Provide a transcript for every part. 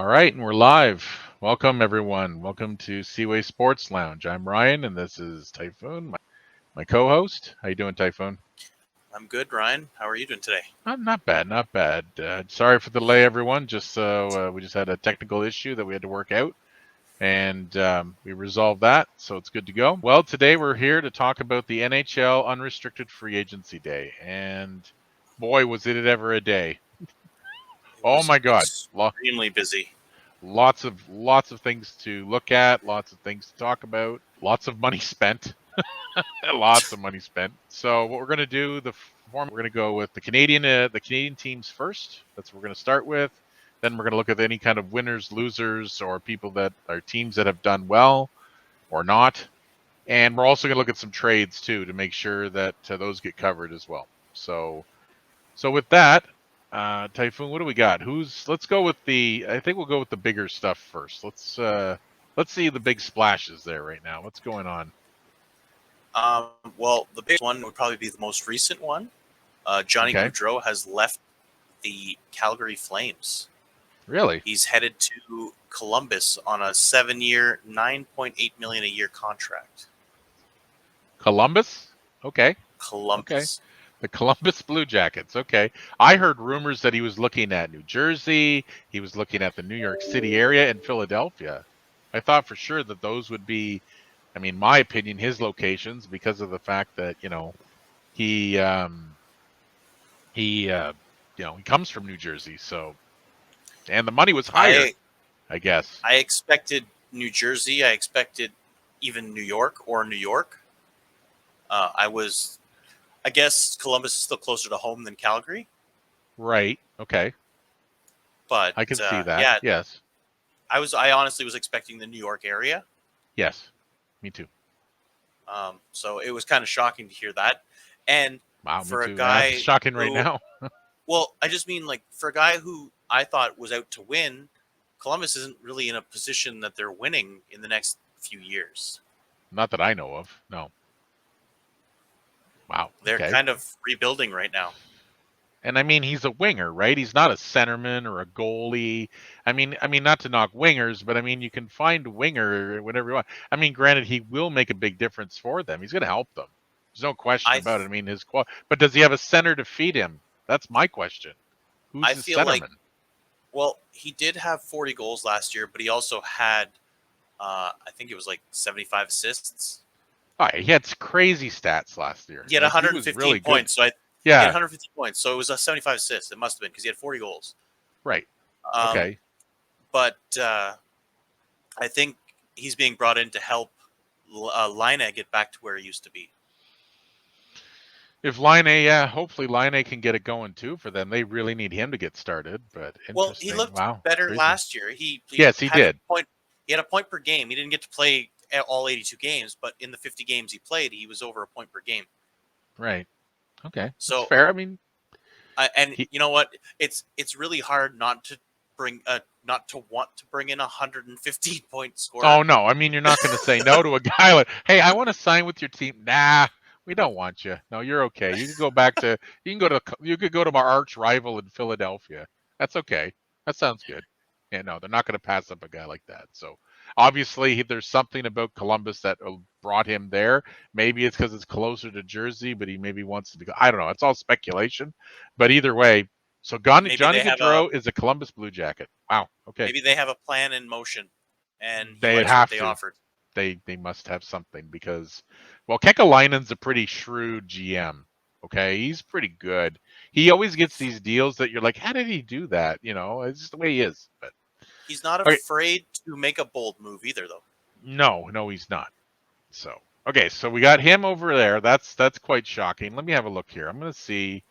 right, and we're live. Welcome, everyone. Welcome to Seaway Sports Lounge. I'm Ryan, and this is Typhoon, my co-host. How you doing, Typhoon? I'm good, Ryan. How are you doing today? Not bad, not bad. Sorry for the delay, everyone. We just had a technical issue that we had to work out, and we resolved that, so it's good to go. Well, today we're here to talk about the NHL Unrestricted Free Agency Day, and boy, was it ever a day! It Oh was my God! extremely busy. Lots of things to look at, lots of things to talk about, lots of money spent. Lots of money spent. So what we're going to do, the form, we're going to go with the Canadian teams first. That's what we're going to start with. Then we're going to look at any kind of winners, losers, or people that are teams that have done well or not. And we're also going to look at some trades too to make sure that those get covered as well. So with that, Typhoon, what do we got? Let's go with I think we'll go with the bigger stuff first. Let's see the big splashes there right now. What's going on? Well, the biggest one would probably be the most recent one. Johnny Okay. Gaudreau has left the Calgary Flames. Really? He's headed to Columbus on a 7-year, $9.8 million a year contract. Columbus? Okay. Columbus. The Columbus Blue Jackets. Okay. I heard rumors that he was looking at New Jersey, he was looking at the New York City area and Philadelphia. I thought for sure that those would be, I mean, my opinion, his locations because of the fact that, he he he comes from New Jersey, so and the money was higher, I guess. I expected New Jersey. I expected even New York or New York. I guess Columbus is still closer to home than Calgary. Right. Okay. But I can see that. yeah, Yes. I honestly was expecting the New York area. Yes. Me too. So it was kind of shocking to hear that. And Wow, me for a too. It's guy shocking right who, now. well, I just mean like for a guy who I thought was out to win, Columbus isn't really in a position that they're winning in the next few years. Not that I know of. No. Wow. They're Okay. kind of rebuilding right now. And I mean, he's a winger, right? He's not a centerman or a goalie. I mean, not to knock wingers, but I mean, you can find a winger whatever you want. I mean, granted, he will make a big difference for them. He's going to help them. There's no question I about it. I mean, but does he have a center to feed him? That's my question. Who's I his feel like, centerman? well, he did have 40 goals last year, but he also had I think it was like 75 assists. Oh, he had crazy stats last year. He had Like he was 115 really good. points, so he had Yeah. 115 points, so it was a 75 assists. It must have been because he had 40 goals. Right. Um, Okay. but I think he's being brought in to help Line get back to where he used to be. If Line A, yeah, hopefully Line A can get it going too for them. They really need him to get started. But Well, he interesting. looked Wow. better Crazy. last year. He Yes, he had did. a point. He had a point per game. He didn't get to play all 82 games, but in the 50 games he played, he was over a point per game. Right. Okay. That's So, fair. I mean, and he, you know what? It's really hard not to want to bring in a 115 point scorer. oh no. I mean, you're not going to say no to a guy like, "Hey, I want to sign with your team." Nah, we don't want you. No, you're okay. You can go back to you could go to my arch rival in Philadelphia. That's okay. That sounds good. Yeah, no, they're not going to pass up a guy like that. So obviously, there's something about Columbus that brought him there. Maybe it's because it's closer to Jersey, but he maybe wants to be. I don't know. It's all speculation. But either way, so Johnny Maybe they have a Gaudreau is a Columbus Blue Jacket. Wow. Okay. maybe they have a plan in motion, and he They'd likes what have they to. offered. They must have something because, well, Kekalainen's a pretty shrewd GM. Okay, he's pretty good. He always gets these deals that you're like, how did he do that? It's just the way he is. But He's not okay, afraid to make a bold move either, though. no, he's not. So okay, so we got him over there. That's quite shocking. Let me have a look here. I'm gonna see.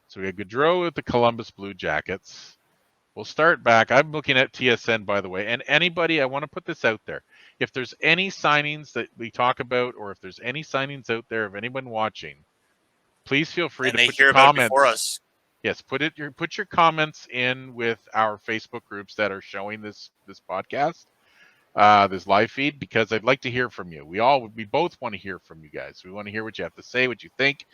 So we got Gaudreau at the Columbus Blue Jackets. We'll start back. I'm looking at TSN, by the way. And anybody, I want to put this out there. If there's any signings that we talk about, or if there's any signings out there of anyone watching, please feel free And to they put your hear about it before comments. us. Yes, put your comments in with our Facebook groups that are showing this podcast, this live feed, because I'd like to hear from you. We both want to hear from you guys. We want to hear what you have to say, what you think.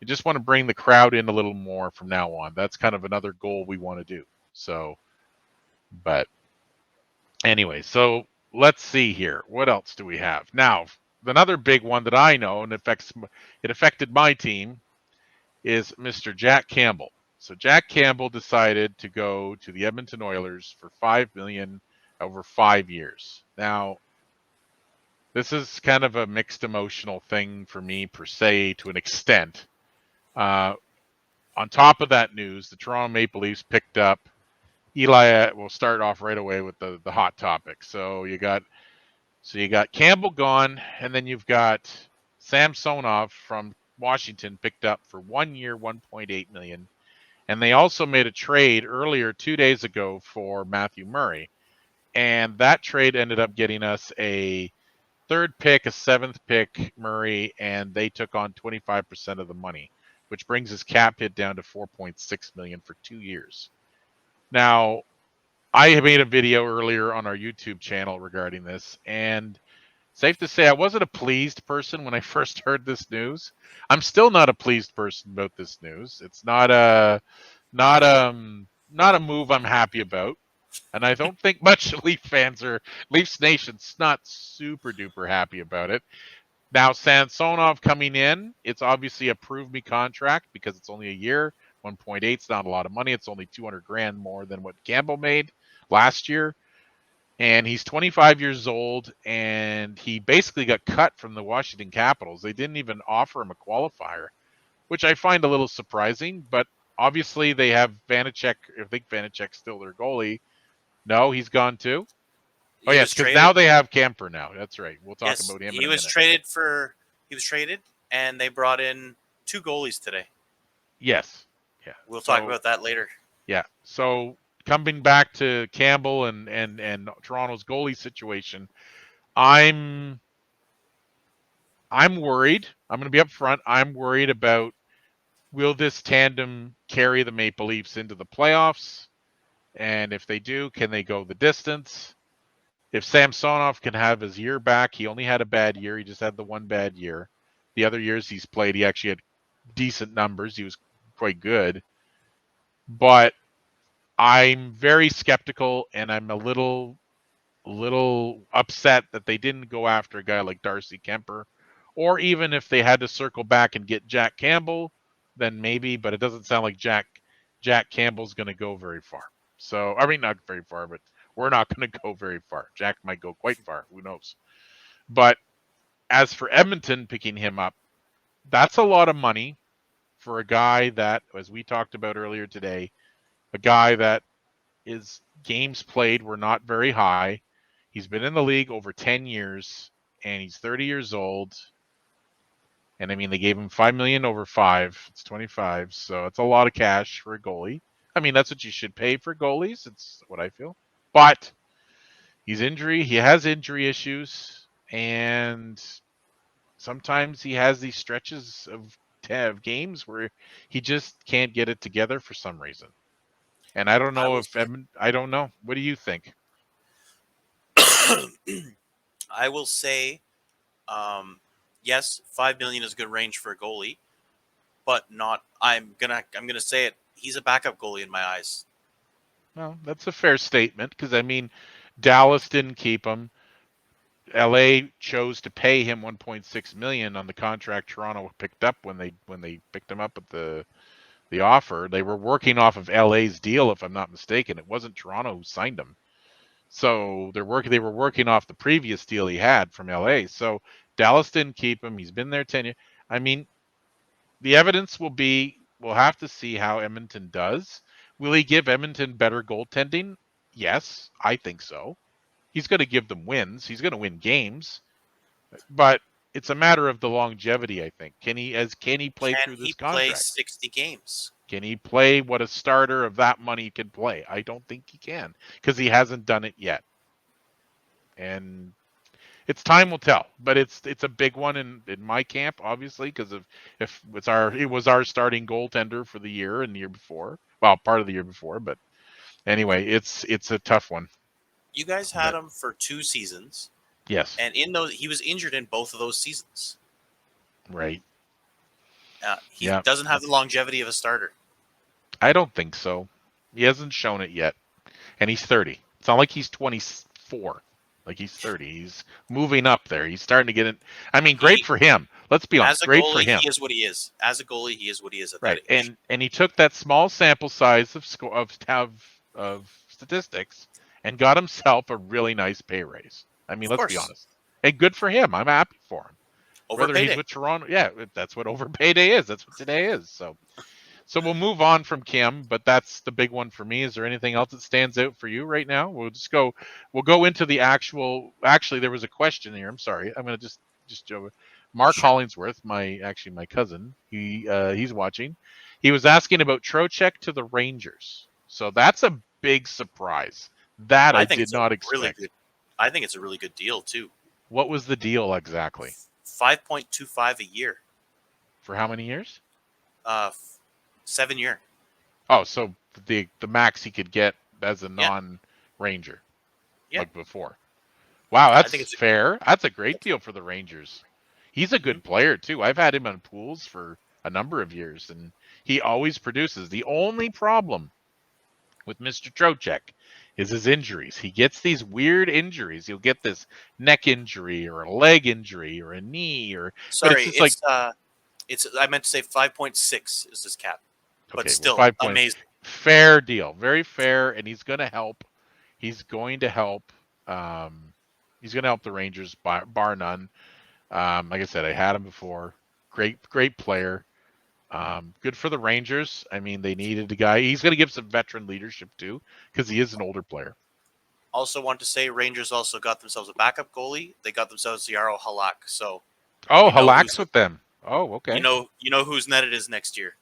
We just want to bring the crowd in a little more from now on. That's kind of another goal we want to do. So, but Anyway, so let's see here. What else do we have? Now, another big one that I know and it affected my team is Mr. Jack Campbell. So Jack Campbell decided to go to the Edmonton Oilers for $5 million over 5 years. Now, this is kind of a mixed emotional thing for me per se to an extent. On top of that news, the Toronto Maple Leafs picked up Eli. We'll start off right away with the hot topic. So you got Campbell gone, and then you've got Samsonov from Washington picked up for 1 year, 1.8 million. And they also made a trade earlier 2 days ago for Matthew Murray. And that trade ended up getting us a third pick, a seventh pick, Murray, and they took on 25% of the money, which brings his cap hit down to 4.6 million for 2 years. Now, I made a video earlier on our YouTube channel regarding this, and safe to say I wasn't a pleased person when I first heard this news. I'm still not a pleased person about this news. It's not a move I'm happy about. And I don't think much Leafs Nation's not super duper happy about it. Now, Samsonov coming in, it's obviously a prove me contract because it's only a year. 1.8 is not a lot of money. It's only 200 grand more than what Campbell made last year. And he's 25 years old, and he basically got cut from the Washington Capitals. They didn't even offer him a qualifier, which I find a little surprising. But obviously, they have Vanacek. I think Vanacek's still their goalie. No, he's gone too. Oh, He yes, was because traded. now they have Kemper now. That's right. We'll talk Yes, about him in he a was minute. traded for. He was traded, and they brought in 2 goalies today. Yes. Yeah. We'll talk about that later. Yeah. So coming back to Campbell and Toronto's goalie situation, I'm worried. I'm going to be upfront. I'm worried about, will this tandem carry the Maple Leafs into the playoffs? And if they do, can they go the distance? If Samsonov can have his year back, he only had a bad year. He just had the one bad year. The other years he's played, he actually had decent numbers. He was quite good. But I'm very skeptical, and I'm a little upset that they didn't go after a guy like Darcy Kemper, or even if they had to circle back and get Jack Campbell, then maybe. But it doesn't sound like Jack Campbell's going to go very far. So I mean, not very far, but we're not going to go very far. Jack might go quite far. Who knows? But as for Edmonton picking him up, that's a lot of money for a guy that, as we talked about earlier today, a guy that his games played were not very high. He's been in the league over 10 years, and he's 30 years old. And I mean, they gave him $5 million over 5. It's 25, so it's a lot of cash for a goalie. I mean, that's what you should pay for goalies. It's what I feel. But he has injury issues, and sometimes he has these stretches of games where he just can't get it together for some reason. And I don't I know will. if I don't know. What do you think? I will say, yes, 5 million is a good range for a goalie, but not. I'm gonna say it. He's a backup goalie in my eyes. Well, that's a fair statement because I mean, Dallas didn't keep him. LA chose to pay him 1.6 million on the contract Toronto picked up when they picked him up at the offer. They were working off of LA's deal, if I'm not mistaken. It wasn't Toronto who signed him. So they were working off the previous deal he had from LA. So Dallas didn't keep him. He's been there 10 years. I mean, the evidence we'll have to see how Edmonton does. Will he give Edmonton better goaltending? Yes, I think so. He's going to give them wins. He's going to win games, but it's a matter of the longevity, I think. Can he play Can through he this play contract? 60 games? Can he play what a starter of that money can play? I don't think he can because he hasn't done it yet. And it's time will tell, but it's a big one in my camp, obviously, because of if it was our starting goaltender for the year and the year before. Well, part of the year before, but anyway, it's a tough one. You guys had But him for 2 seasons, yes, and in those, he was injured in both of those seasons. right. He Yeah, doesn't have the longevity of a starter. I don't think so. He hasn't shown it yet, and he's 30. It's not like he's 23 24. Like he's 30. He's moving up there. He's starting to get it. I mean, great He, for him. Let's be honest. as a Great for goalie, him. he is what he is. As a goalie, he is what he is at that Right. age. And he took that small sample size of score of statistics and got himself a really nice pay raise. I mean, Of let's be course, honest. And good for him. I'm happy for him. over Whether he's payday. with Toronto, yeah, that's what overpay day is. That's what today is. So we'll move on from Kim, but that's the big one for me. Is there anything else that stands out for you right now? We'll go into the actual. Actually, there was a question here. I'm sorry. I'm going to just Mark Sure. Hollingsworth, my cousin. He's watching. He was asking about Trocheck to the Rangers. So that's a big surprise. That I I think did it's a not really expect. good. I think it's a really good deal too. What was the deal exactly? 5.25 a year. For how many years? 7 year. Oh, so the max he could get as a Yeah. non-Ranger, Yeah. like before. Wow, I think that's it's. fair. That's a great deal for the Rangers. He's a Mhm. good player too. I've had him on pools for a number of years, and he always produces. The only problem with Mr. Trocheck is his injuries. He gets these weird injuries. He'll get this neck injury or a leg injury or a knee but it's Sorry, just like it's. I meant to say 5.6 is this cap, but okay, well still 5 points. amazing. Fair deal. Very fair, and he's going to help. He's going to help he's going to help the Rangers bar none. Like I said, I had him before. Great player. Good for the Rangers. I mean, they needed a guy. He's going to give some veteran leadership too, because he is an older player. Also, want to say Rangers also got themselves a backup goalie. They got themselves Yaro Halak. So Oh, you know Halak's who's with them. Oh, okay. you know whose net it is next year.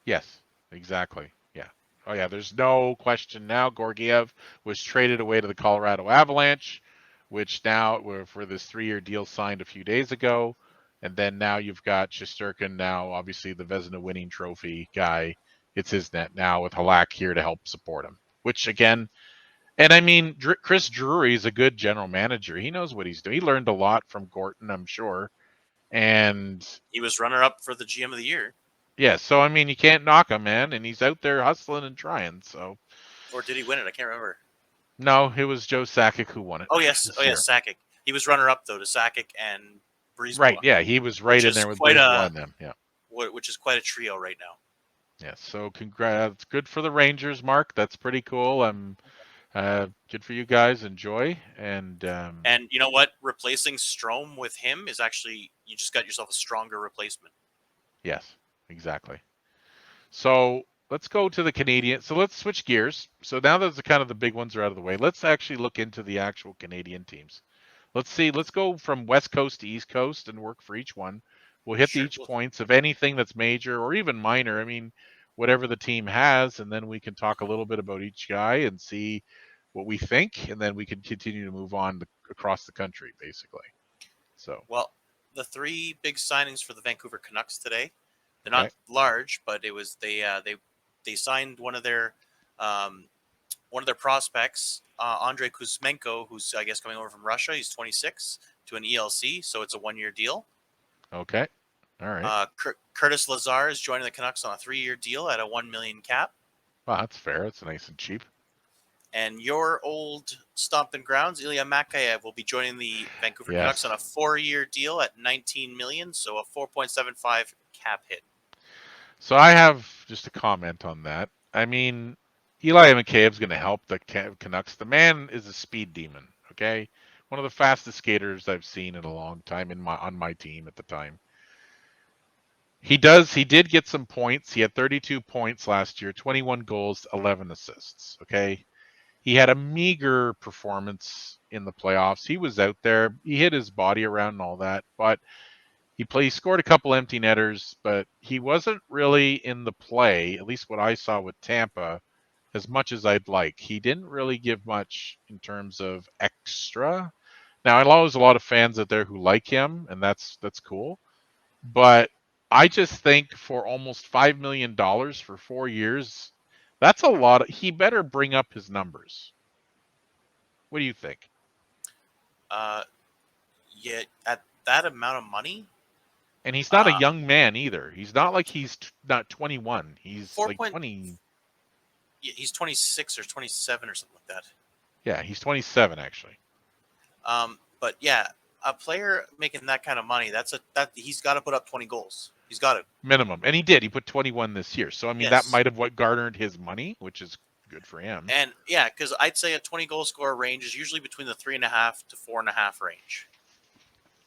Yes, exactly. Yeah. Oh, yeah. There's no question now. Gorgiev was traded away to the Colorado Avalanche, which now for this 3-year deal signed a few days ago. And then now you've got Shesterkin, now obviously the Vezina winning trophy guy. It's his net now with Halak here to help support him, which again, and I mean, Chris Drury is a good general manager. He knows what he's doing. He learned a lot from Gorton, I'm sure. And He was runner up for the GM of the year, yeah, so I mean, you can't knock him, man. And he's out there hustling and trying. So or did he win it? I can't remember. no, it was Joe Sakic who won it Oh this year. yes, Sakic. He was runner up though to Sakic and Right? Brisebois, Yeah, he was right which in is there with quite Brisebois a and them. Yeah, which is quite a trio right now. yeah. So congrats, good for the Rangers, Mark. That's pretty cool. Good for you guys. Enjoy And you know what? Replacing Strome with him is actually you just got yourself a stronger replacement. yes, exactly. So let's go to the Canadian. So let's switch gears. So now that the kind of the big ones are out of the way, let's actually look into the actual Canadian teams. Let's see. Let's go from West Coast to East Coast and work for each one. We'll hit the Sure. each points of anything that's major or even minor. I mean, whatever the team has, and then we can talk a little bit about each guy and see what we think, and then we can continue to move on across the country, basically. So Well, the three big signings for the Vancouver Canucks today, they're okay, not large, but it was they signed one of their prospects, Andrei Kuzmenko, who's I guess coming over from Russia. He's 26 to an ELC, so it's a 1-year deal. okay, all right. Curtis Lazar is joining the Canucks on a 3-year deal at a $1 million cap. Well, that's fair. That's nice and cheap. And your old stomping grounds, Ilya Makayev, will be joining the Vancouver Canucks Yes. on a 4-year deal at $19 million, so a 4.75 cap hit. So I have just a comment on that. I mean, Eli McCabe's going to help the Canucks. The man is a speed demon. Okay, one of the fastest skaters I've seen in a long time on my team at the time. He did get some points. He had 32 points last year, 21 goals, 11 assists. Okay, he had a meager performance in the playoffs. He was out there. He hit his body around and all that, but he scored a couple empty netters, but he wasn't really in the play, at least what I saw with Tampa, as much as I'd like. He didn't really give much in terms of extra. Now, I know there's a lot of fans out there who like him, and that's cool. But I just think for almost $5 million for 4 years, that's a lot. He better bring up his numbers. What do you think? Yeah, at that amount of money, And he's not a uh, young man either. He's not like he's not 21. He's 4 like point, 20. yeah, he's 26 or 27 or something like that. Yeah, he's 27 actually. But yeah, a player making that kind of money, that he's got to put up 20 goals. He's got to. Minimum. And he did. He put 21 this year. So, I mean, that Yes. might have what garnered his money, which is good for him. And yeah, because I'd say a 20 goal scorer range is usually between the 3.5 to 4.5 range.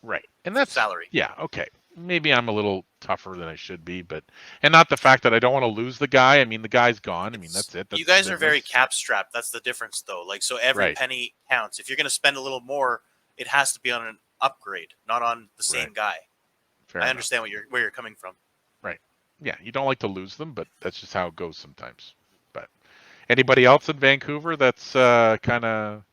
Right. And that's salary. Yeah, okay. Maybe I'm a little tougher than I should be, but and not the fact that I don't want to lose the guy. I mean, the guy's gone. I mean, that's it. That's you guys the are very business. cap strapped. That's the difference, though. Like, so every Right. penny counts. If you're going to spend a little more, it has to be on an upgrade, not on the same Right. guy. Fair I enough. understand where you're coming from. Right. Yeah, you don't like to lose them, but that's just how it goes sometimes. But anybody else in Vancouver that's kind of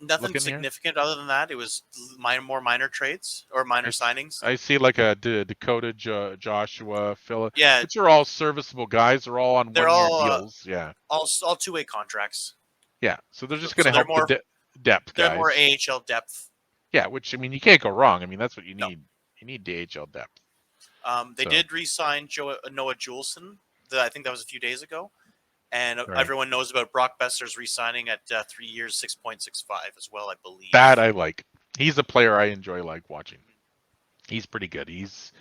Nothing looking here? significant other than that. It was more minor trades or minor signings. I see like a Dakota, Joshua, Philip, Yeah, which are all serviceable guys. They're all on they're one-year all deals. Yeah. all 2-way contracts. Yeah. So they're just So going to they're help more the depth they're guys. more AHL depth. Yeah, which I mean, you can't go wrong. I mean, that's what you No. need. You need DHL depth. They did re-sign Noah Juleson. I think that was a few days ago. And Right. everyone knows about Brock Besser's re-signing at 3 years, 6.65 as well, I believe. That I like. He's a player I enjoy watching. He's pretty good. He's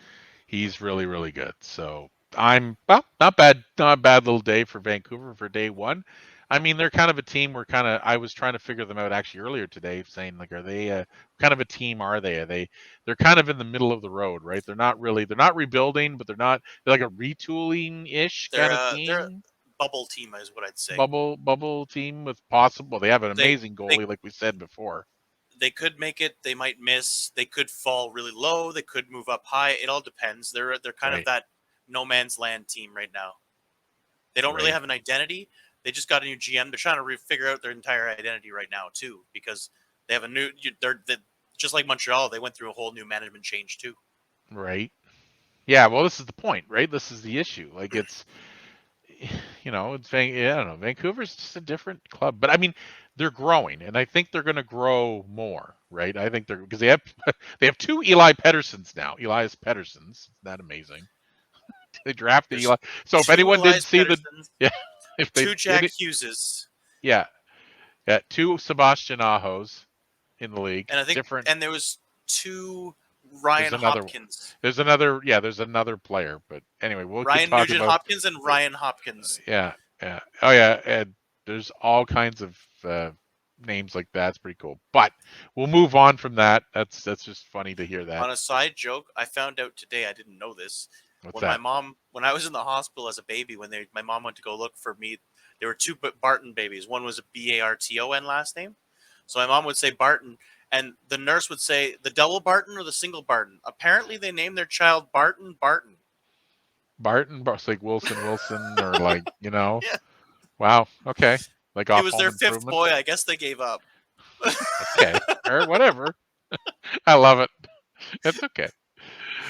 really, really good. So not bad, not a bad little day for Vancouver for day one. I mean, they're kind of a team. I was trying to figure them out actually earlier today, saying like, are they kind of a team? Are they? They're kind of in the middle of the road, right? They're not rebuilding, but they're like a retooling ish kind of They're a team. bubble team, is what I'd say. Bubble team with possible. They have an amazing goalie, like we said before. They could make it. They might miss. They could fall really low. They could move up high. It all depends. They're kind of that no man's land team right now. They don't really have an identity. They just got a new GM. They're trying to figure out their entire identity right now too, because they have a new. They're just like Montreal. They went through a whole new management change too. Right. Yeah. Well, this is the point, right? This is the issue. Like it's, I don't know. Vancouver's just a different club, but I mean, they're growing, and I think they're going to grow more, right? I think because they have they have two Eli Pedersons now. Elias Pedersons. Isn't that amazing? They drafted There's Eli. So if anyone didn't see if they two Jack Hugheses, yeah, two Sebastian Ahos in the league. and I think different. And there was two Ryan Hopkins. There's another player, but anyway, we'll Ryan talk Nugent about Hopkins and Ryan Hopkins. Yeah. Oh yeah, and there's all kinds of names like that. It's pretty cool. But we'll move on from that. That's just funny to hear that. On a side joke, I found out today. I didn't know this. What's that? When I was in the hospital as a baby, my mom went to go look for me, there were two Barton babies. One was a Barton last name, so my mom would say Barton, and the nurse would say the double Barton or the single Barton. Apparently, they named their child Barton. It's like Wilson, or like Yeah. Wow. Okay. Like it was their fifth boy. I guess they gave up. Okay. Or whatever. I love it. It's okay.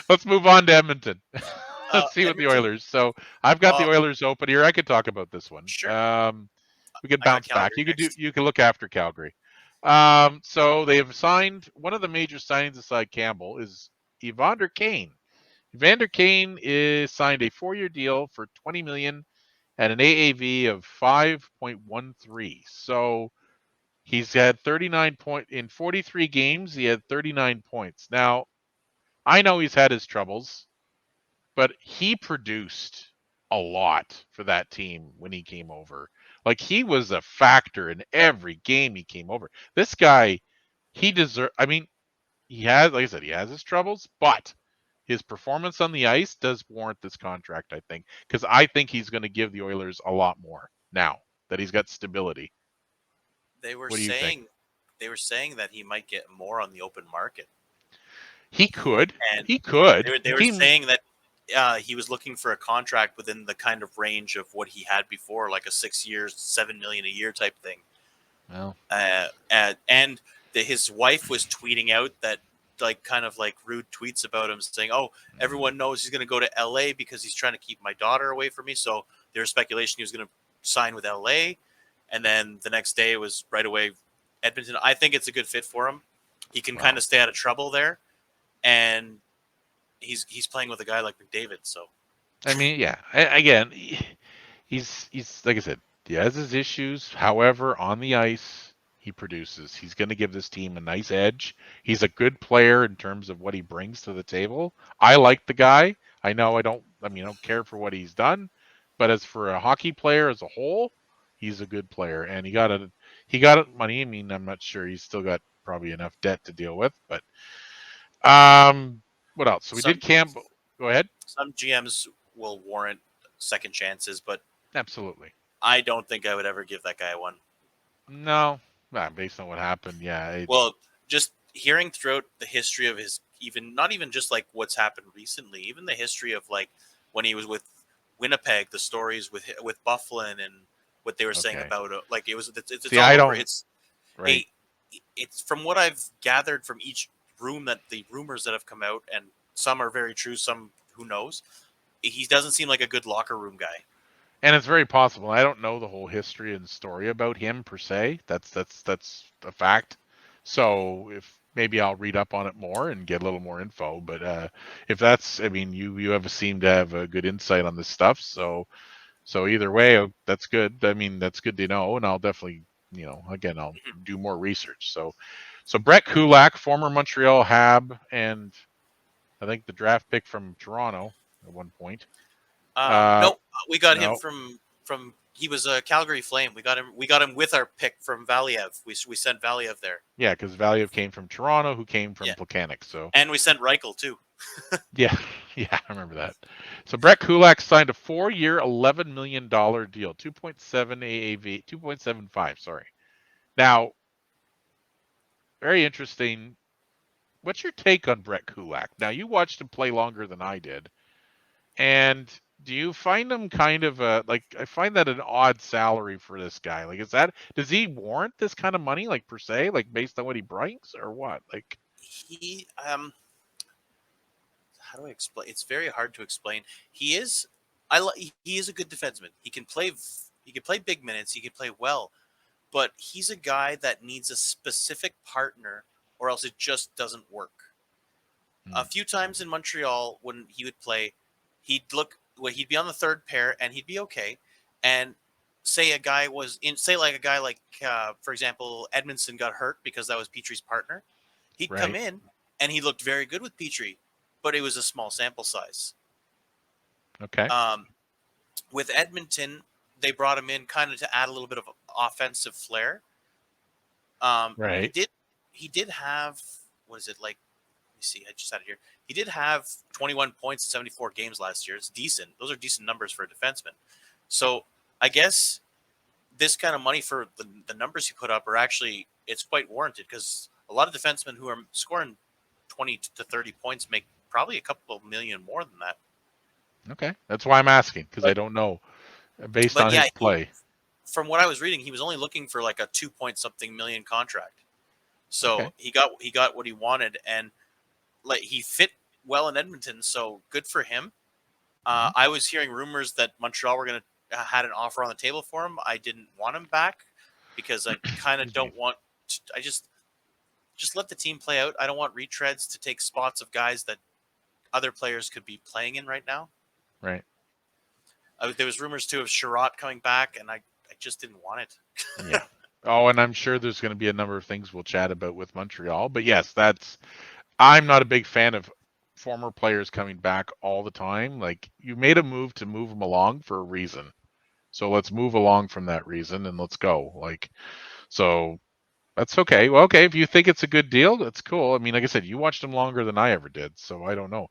Let's move on to Edmonton. Let's see what the Oilers. So I've got the Oilers open here. I could talk about this one. Sure. We could bounce back. You can look after Calgary. So they have signed one of the major signings aside Campbell is Evander Kane. Evander Kane is signed a 4-year deal for $20 million and an AAV of 5.13. So he's had 39 points in 43 games. He had 39 points. Now, I know he's had his troubles, but he produced a lot for that team when he came over. Like he was a factor in every game he came over. This guy, he deserves. I mean, he has, like I said, he has his troubles, but his performance on the ice does warrant this contract, I think, because I think he's going to give the Oilers a lot more now that he's got stability. They were saying that he might get more on the open market. He could. And he could. They were saying that he was looking for a contract within the kind of range of what he had before, like a 6 years, $7 million a year type thing. Well, and his wife was tweeting out that kind of rude tweets about him, saying, "Oh, everyone knows he's going to go to LA because he's trying to keep my daughter away from me." So there was speculation he was going to sign with LA, and then the next day it was right away Edmonton. I think it's a good fit for him. He can kind of stay out of trouble there, and he's playing with a guy like McDavid. So, I mean, yeah. Again, he's like I said, he has his issues. However, on the ice, he produces. He's going to give this team a nice edge. He's a good player in terms of what he brings to the table. I like the guy. I know I don't care for what he's done, but as for a hockey player as a whole, he's a good player, and he got money. I mean, I'm not sure he's still got probably enough debt to deal with, but what else? So we did Some Campbell. Go ahead. some GMs will warrant second chances, but Absolutely. I don't think I would ever give that guy one. No, based on what happened, yeah. Well, just hearing throughout the history of his, even not even just like what's happened recently, even the history of like when he was with Winnipeg, the stories with Bufflin and what they were saying Okay. about like it's See, all I over. don't. It's Right. it's from what I've gathered from each room that the rumors that have come out, and some are very true, some who knows. He doesn't seem like a good locker room guy. And it's very possible. I don't know the whole history and story about him per se. That's a fact. So if maybe I'll read up on it more and get a little more info. But if that's, I mean, you have seemed to have a good insight on this stuff. So either way, that's good. I mean, that's good to know, and I'll definitely, again, I'll do more research. So Brett Kulak, former Montreal Hab, and I think the draft pick from Toronto at one point. No, we got him No, from he was a Calgary Flame. We got him with our pick from Valiev. We sent Valiev there. yeah, because Valiev came from Toronto, who came from Yeah, Plekanec. So and we sent Reichel too. yeah, yeah, I remember that. So Brett Kulak signed a 4-year, $11 million deal, 2.7 AAV, 2.75. Sorry. Now, very interesting. What's your take on Brett Kulak? Now, you watched him play longer than I did, and do you find him kind of like? I find that an odd salary for this guy. Like, does he warrant this kind of money, like per se, like based on what he brings, or what? Like, He how do I explain? It's very hard to explain. He is he is a good defenseman. He can play big minutes. He can play well, but he's a guy that needs a specific partner, or else it just doesn't work. A few times in Montreal when he would play, he'd be on the third pair and he'd be okay. And say a guy was in, say like a guy like for example Edmondson got hurt because that was Petrie's partner. He'd come right? in and he looked very good with Petrie, but it was a small sample size. Okay, Um, with Edmonton, they brought him in kind of to add a little bit of offensive flair. Um, he right, did he did have, what is it like? Let me see. I just had it here. He did have 21 points in 74 games last year. It's decent. Those are decent numbers for a defenseman. So I guess this kind of money for the numbers he put up are actually, it's quite warranted, because a lot of defensemen who are scoring 20 to 30 points make probably a couple of million more than that. okay. That's why I'm asking because I But don't know based but on yeah, his play. from what I was reading, he was only looking for like a 2 point something million contract. So Okay, he got what he wanted, and like he fit well in Edmonton. So good for him. hmm I was hearing rumors that Montreal were going to had an offer on the table for him. I didn't want him back because I kind of excuse me. don't want. I just let the team play out. I don't want retreads to take spots of guys that other players could be playing in right now. Right. There was rumors too of Sherratt coming back, and I just didn't want it. Yeah. Oh, and I'm sure there's going to be a number of things we'll chat about with Montreal. But yes, I'm not a big fan of former players coming back all the time. Like you made a move to move them along for a reason. So let's move along from that reason and let's go. Like, so that's okay. Well, okay. If you think it's a good deal, that's cool. I mean, like I said, you watched him longer than I ever did. So I don't know.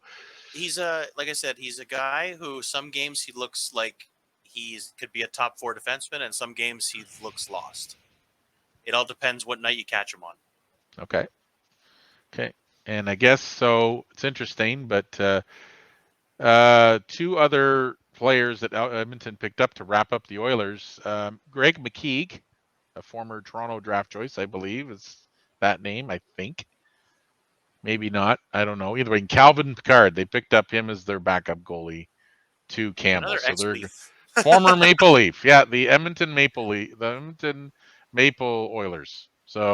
He's like I said, he's a guy who some games he looks like he's could be a top four defenseman, and some games he looks lost. It all depends what night you catch him on. Okay. Okay. And I guess so it's interesting, but two other players that Edmonton picked up to wrap up the Oilers. Greg McKeague, a former Toronto draft choice, I believe, is that name, I think. Maybe not. I don't know. Either way, Calvin Picard, they picked up him as their backup goalie to Campbell. Another So ex they're Leaf former Maple Leaf. Yeah, the Edmonton Maple Leaf, the Edmonton Maple Oilers.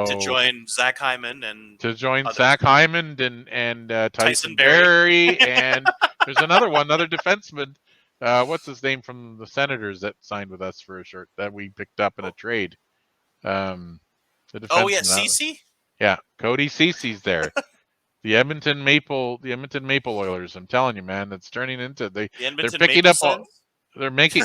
to So join Zach Hyman and to join others. Zach Hyman and Tyson Tyson Berry. Berry, and there's another defenseman. What's his name from the Senators that signed with us for a short that we picked up in a Oh, trade? Um, The Oh yeah, defenseman. CC. Yeah, Cody Cece's there. The Edmonton Maple Oilers. I'm telling you, man, it's turning into The they're Edmonton picking Maple up all. Suns. They're making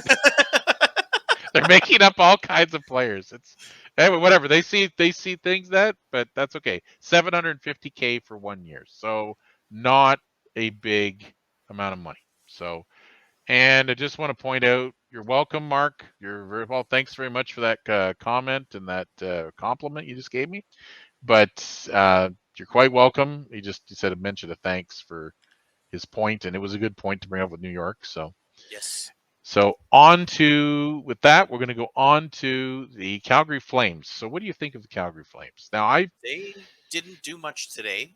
they're making up all kinds of players. It's anyway, whatever they see things but that's okay. $750K for 1 year, so not a big amount of money. So, and I just want to point out, you're welcome, Mark. You're very well. Thanks very much for that comment and that compliment you just gave me. But you're quite welcome. He said a mention of thanks for his point, and it was a good point to bring up with New York. So. Yes. So with that, we're going to go on to the Calgary Flames. So what do you think of the Calgary Flames? Now, They didn't do much today.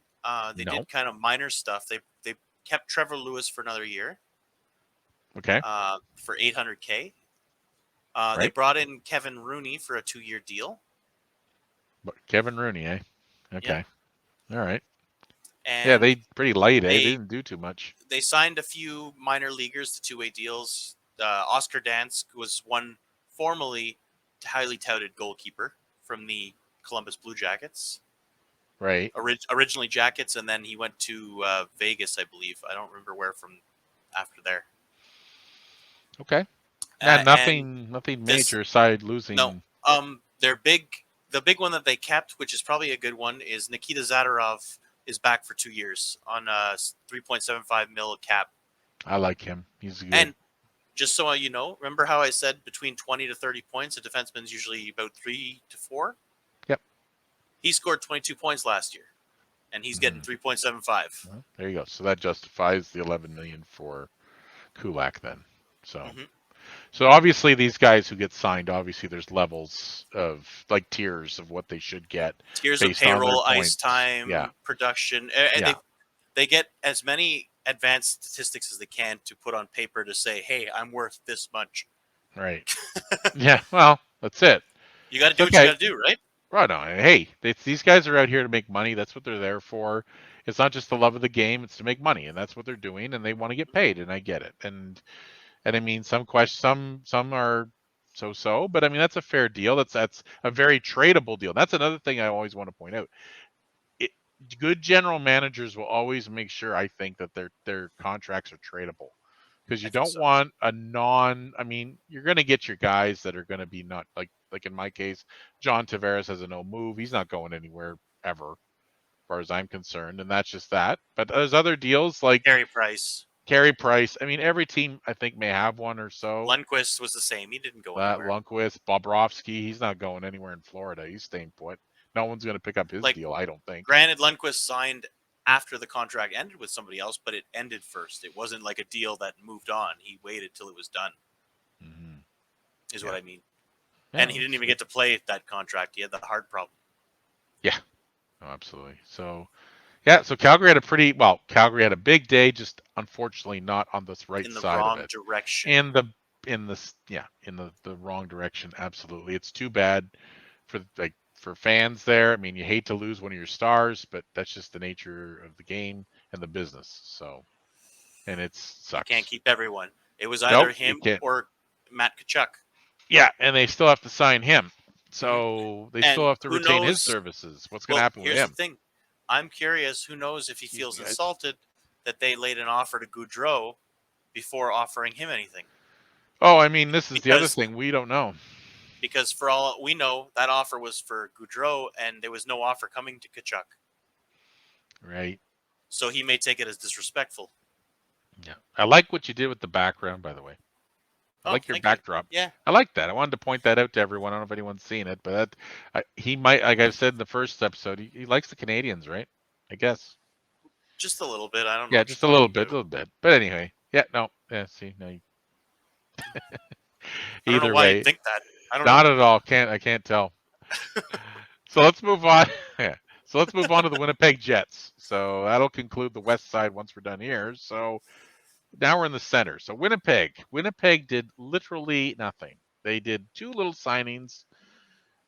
They no. did kind of minor stuff. They kept Trevor Lewis for another year. Okay. For $800K. They Right. brought in Kevin Rooney for a 2-year deal. But Kevin Rooney, eh? Okay. Yeah. All right. And yeah, they pretty light, eh? They they didn't do too much. they signed a few minor leaguers to 2-way deals. Oscar Dansk was one formerly highly touted goalkeeper from the Columbus Blue Jackets. Right. Originally Jackets, and then he went to Vegas, I believe. I don't remember where from after there. Okay. Nothing major aside losing. No. The big one that they kept, which is probably a good one, is Nikita Zadarov is back for 2 years on a 3.75 mil cap. I like him. He's good. And just so you know, remember how I said between 20 to 30 points, a defenseman's usually about 3 to 4? Yep. He scored 22 points last year, and he's getting 3.75. Well, there you go. So that justifies the $11 million for Kulak then. So. So obviously these guys who get signed, obviously there's levels of like tiers of what they should get. Tiers of payroll, ice time, production. Yeah. They get as many advanced statistics as they can to put on paper to say, hey, I'm worth this much. Right. Yeah, well, that's it. You got to do what you got to do, right? Right on. Hey, these guys are out here to make money. That's what they're there for. It's not just the love of the game. It's to make money, and that's what they're doing, and they want to get paid, and I get it. And I mean, some are so, but I mean, that's a fair deal. That's a very tradable deal. That's another thing I always want to point out. Good general managers will always make sure, I think, that their contracts are tradable, because you don't want a I mean, you're going to get your guys that are going to be not like in my case, John Tavares has a no move. He's not going anywhere ever, as far as I'm concerned, and that's just that. But there's other deals like Carey Price. I mean, every team I think may have one or so. Lundqvist was the same. He didn't go anywhere. Lundqvist, Bobrovsky, he's not going anywhere in Florida. He's staying put. No one's going to pick up his deal, I don't think. Granted, Lundqvist signed after the contract ended with somebody else, but it ended first. It wasn't like a deal that moved on. He waited till it was done. Is what I mean. Yeah, and he didn't even get to play that contract. He had the heart problem. Yeah. Oh, absolutely. So, yeah, so Calgary had a big day, just unfortunately not on this right side of it. Direction. In the wrong direction, absolutely. It's too bad for fans there. I mean, you hate to lose one of your stars, but that's just the nature of the game and the business. So, and it sucks. You can't keep everyone. It was either him or Matt Tkachuk. Yeah, and they still have to sign him. So they still have to retain his services. What's going to happen with him? Here's the thing. I'm curious. Who knows if he feels insulted that they laid an offer to Gaudreau before offering him anything? Oh, I mean, this is the other thing. We don't know. Because for all we know, that offer was for Gaudreau, and there was no offer coming to Tkachuk. Right. So he may take it as disrespectful. Yeah. I like what you did with the background, by the way. I like your backdrop. Yeah. I like that. I wanted to point that out to everyone. I don't know if anyone's seen it, but he might, like I said in the first episode, he likes the Canadians, right? I guess. Just a little bit. I don't know. Yeah, just a little bit. But anyway, see, no. Either way, you think that. I don't not know. at all. I can't tell. So let's move on. Yeah. So let's move on to the Winnipeg Jets. So that'll conclude the West Side once we're done here. So now we're in the center. So Winnipeg did literally nothing. They did 2 little signings.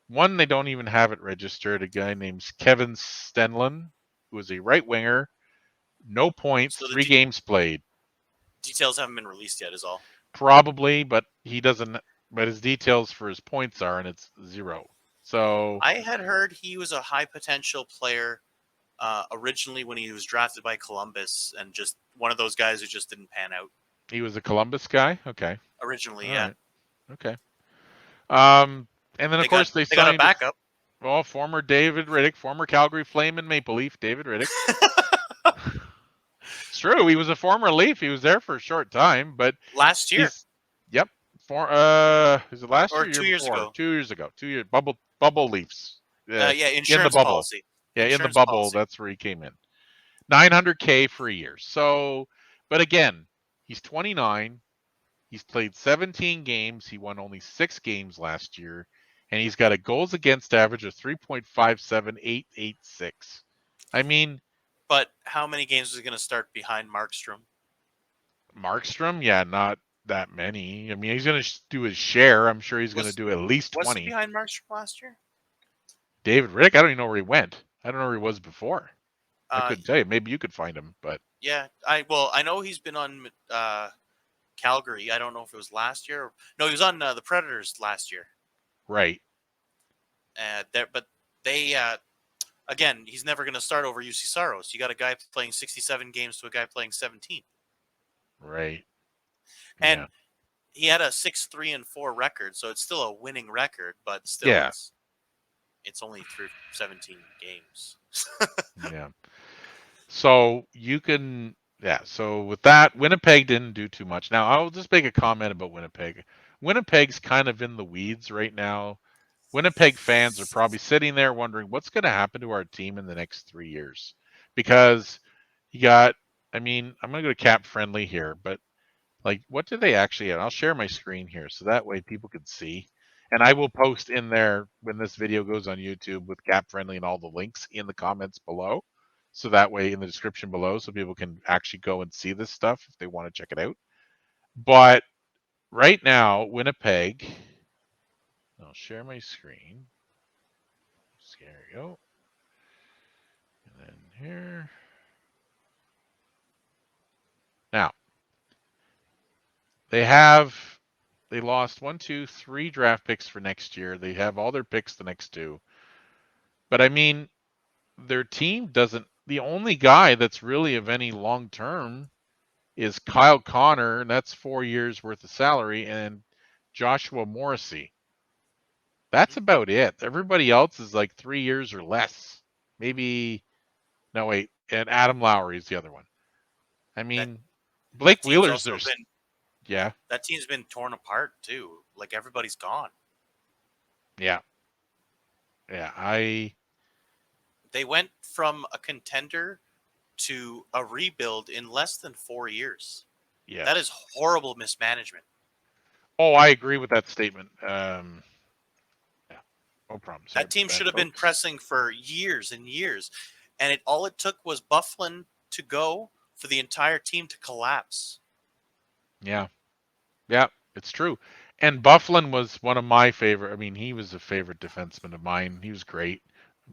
One, they don't even have it registered. A guy named Kevin Stenlund, who is a right winger. No points, 3 games played. Details haven't been released yet, is all. Probably, but he doesn't. But his details for his points are, and it's 0. So I had heard he was a high potential player originally when he was drafted by Columbus, and just one of those guys who just didn't pan out. he was a Columbus guy. Okay, Originally, all yeah. right, okay. And then of course they got a signed backup. former David Riddick, former Calgary Flame and Maple Leaf, David Riddick. It's true. He was a former Leaf. He was there for a short time, but Last year, yep. Is it last or year? Or 2 year years before? ago. 2 years ago. 2 years. Bubble Leafs. Yeah, In the insurance bubble. policy. Yeah, in the Insurance bubble. policy. That's where he came in. $900K for a year. So, but again, he's 29. He's played 17 games. He won only 6 games last year, and he's got a goals against average of 3.57886. I mean, But how many games is he going to start behind Markstrom? Markstrom, yeah, not that many. I mean, he's going to do his share. I'm sure he's going to do at least Was he 20. behind Markstrom last year? David Riddick, I don't even know where he went. I don't know where he was before. I couldn't He- tell you. Maybe you could find him, but yeah, I know he's been on Calgary. I don't know if it was last year. No, he was on the Predators last year. right. But they again, he's never going to start over UC Saros. You got a guy playing 67 games to a guy playing 17, Right. and Yeah. he had a 6-3-4 record, so it's still a winning record, but still, Yeah. it's only through 17 games. Yeah. So you can, yeah. So with that, Winnipeg didn't do too much. Now I'll just make a comment about Winnipeg. Winnipeg's kind of in the weeds right now. Winnipeg fans are probably sitting there wondering what's going to happen to our team in the next 3 years, because you got. I mean, I'm going to go to cap friendly here, but like, what do they actually have? I'll share my screen here so that way people can see. And I will post in there when this video goes on YouTube with Cap Friendly and all the links in the comments below. So that way in the description below, so people can actually go and see this stuff if they want to check it out. But right now, Winnipeg, I'll share my screen. There we go. And then here. Now, they lost 1, 2, 3 draft picks for next year. They have all their picks the next 2. But I mean, their team doesn't. The only guy that's really of any long term is Kyle Connor, and that's 4 years worth of salary, and Joshua Morrissey. That's about it. Everybody else is like 3 years or less. Maybe no wait, and Adam Lowry is the other one. I mean, Blake That team's Wheeler's also there's yeah. That team's been torn apart too. Like everybody's gone. Yeah. Yeah, They went from a contender to a rebuild in less than 4 years. yeah. That is horrible mismanagement. Oh, I agree with that statement. Yeah. No problem. Sorry That team about should have been folks. pressing for years and years. And all it took was Byfuglien to go for the entire team to collapse. Yeah. Yeah, it's true. And Byfuglien was one of my favorite. I mean, he was a favorite defenseman of mine. He was great.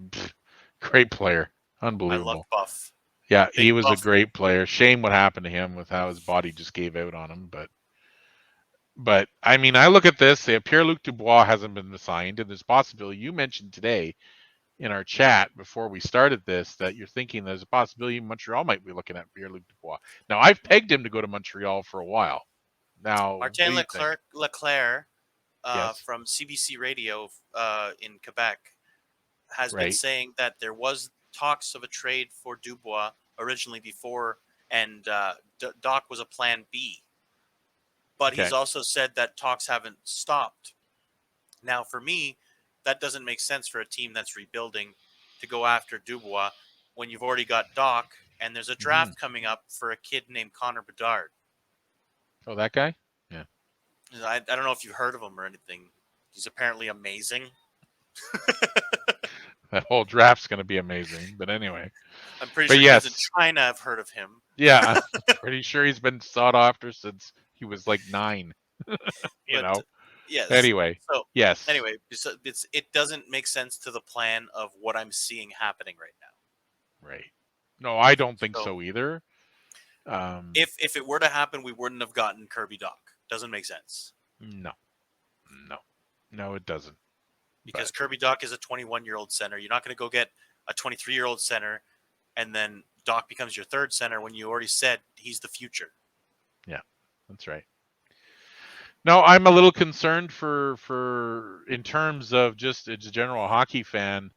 Pfft, great player. I Unbelievable. love Buff. Yeah, Big he was a Buff. great player. Shame what happened to him with how his body just gave out on him. But I mean, I look at this. Pierre-Luc Dubois hasn't been signed, and there's possibility. You mentioned today in our chat before we started this that you're thinking there's a possibility Montreal might be looking at Pierre-Luc Dubois. Now, I've pegged him to go to Montreal for a while. Now, Martin Leclerc Yes. from CBC Radio in Quebec has been Right. saying that there was talks of a trade for Dubois originally before, and Doc was a plan B. But Okay. he's also said that talks haven't stopped. Now, for me, that doesn't make sense for a team that's rebuilding to go after Dubois when you've already got Doc, and there's a draft coming up for a kid named Connor Bedard. Oh, that guy? Yeah. I don't know if you've heard of him or anything. He's apparently amazing. That whole draft's going to be amazing. But anyway. I'm pretty But sure yes. kids in China have heard of him. Yeah, I'm pretty sure he's been sought after since he was like 9. you know. Yes. Anyway. So yes. Anyway, it doesn't make sense to the plan of what I'm seeing happening right now. Right. No, I don't think so either. If it were to happen, we wouldn't have gotten Kirby Doc. Doesn't make sense. No, it doesn't. because Kirby Dach is a 21-year-old center. You're not going to go get a 23-year-old center, and then Dach becomes your third center when you already said he's the future. Yeah, that's right. No, I'm a little concerned for in terms of just as a general hockey fan.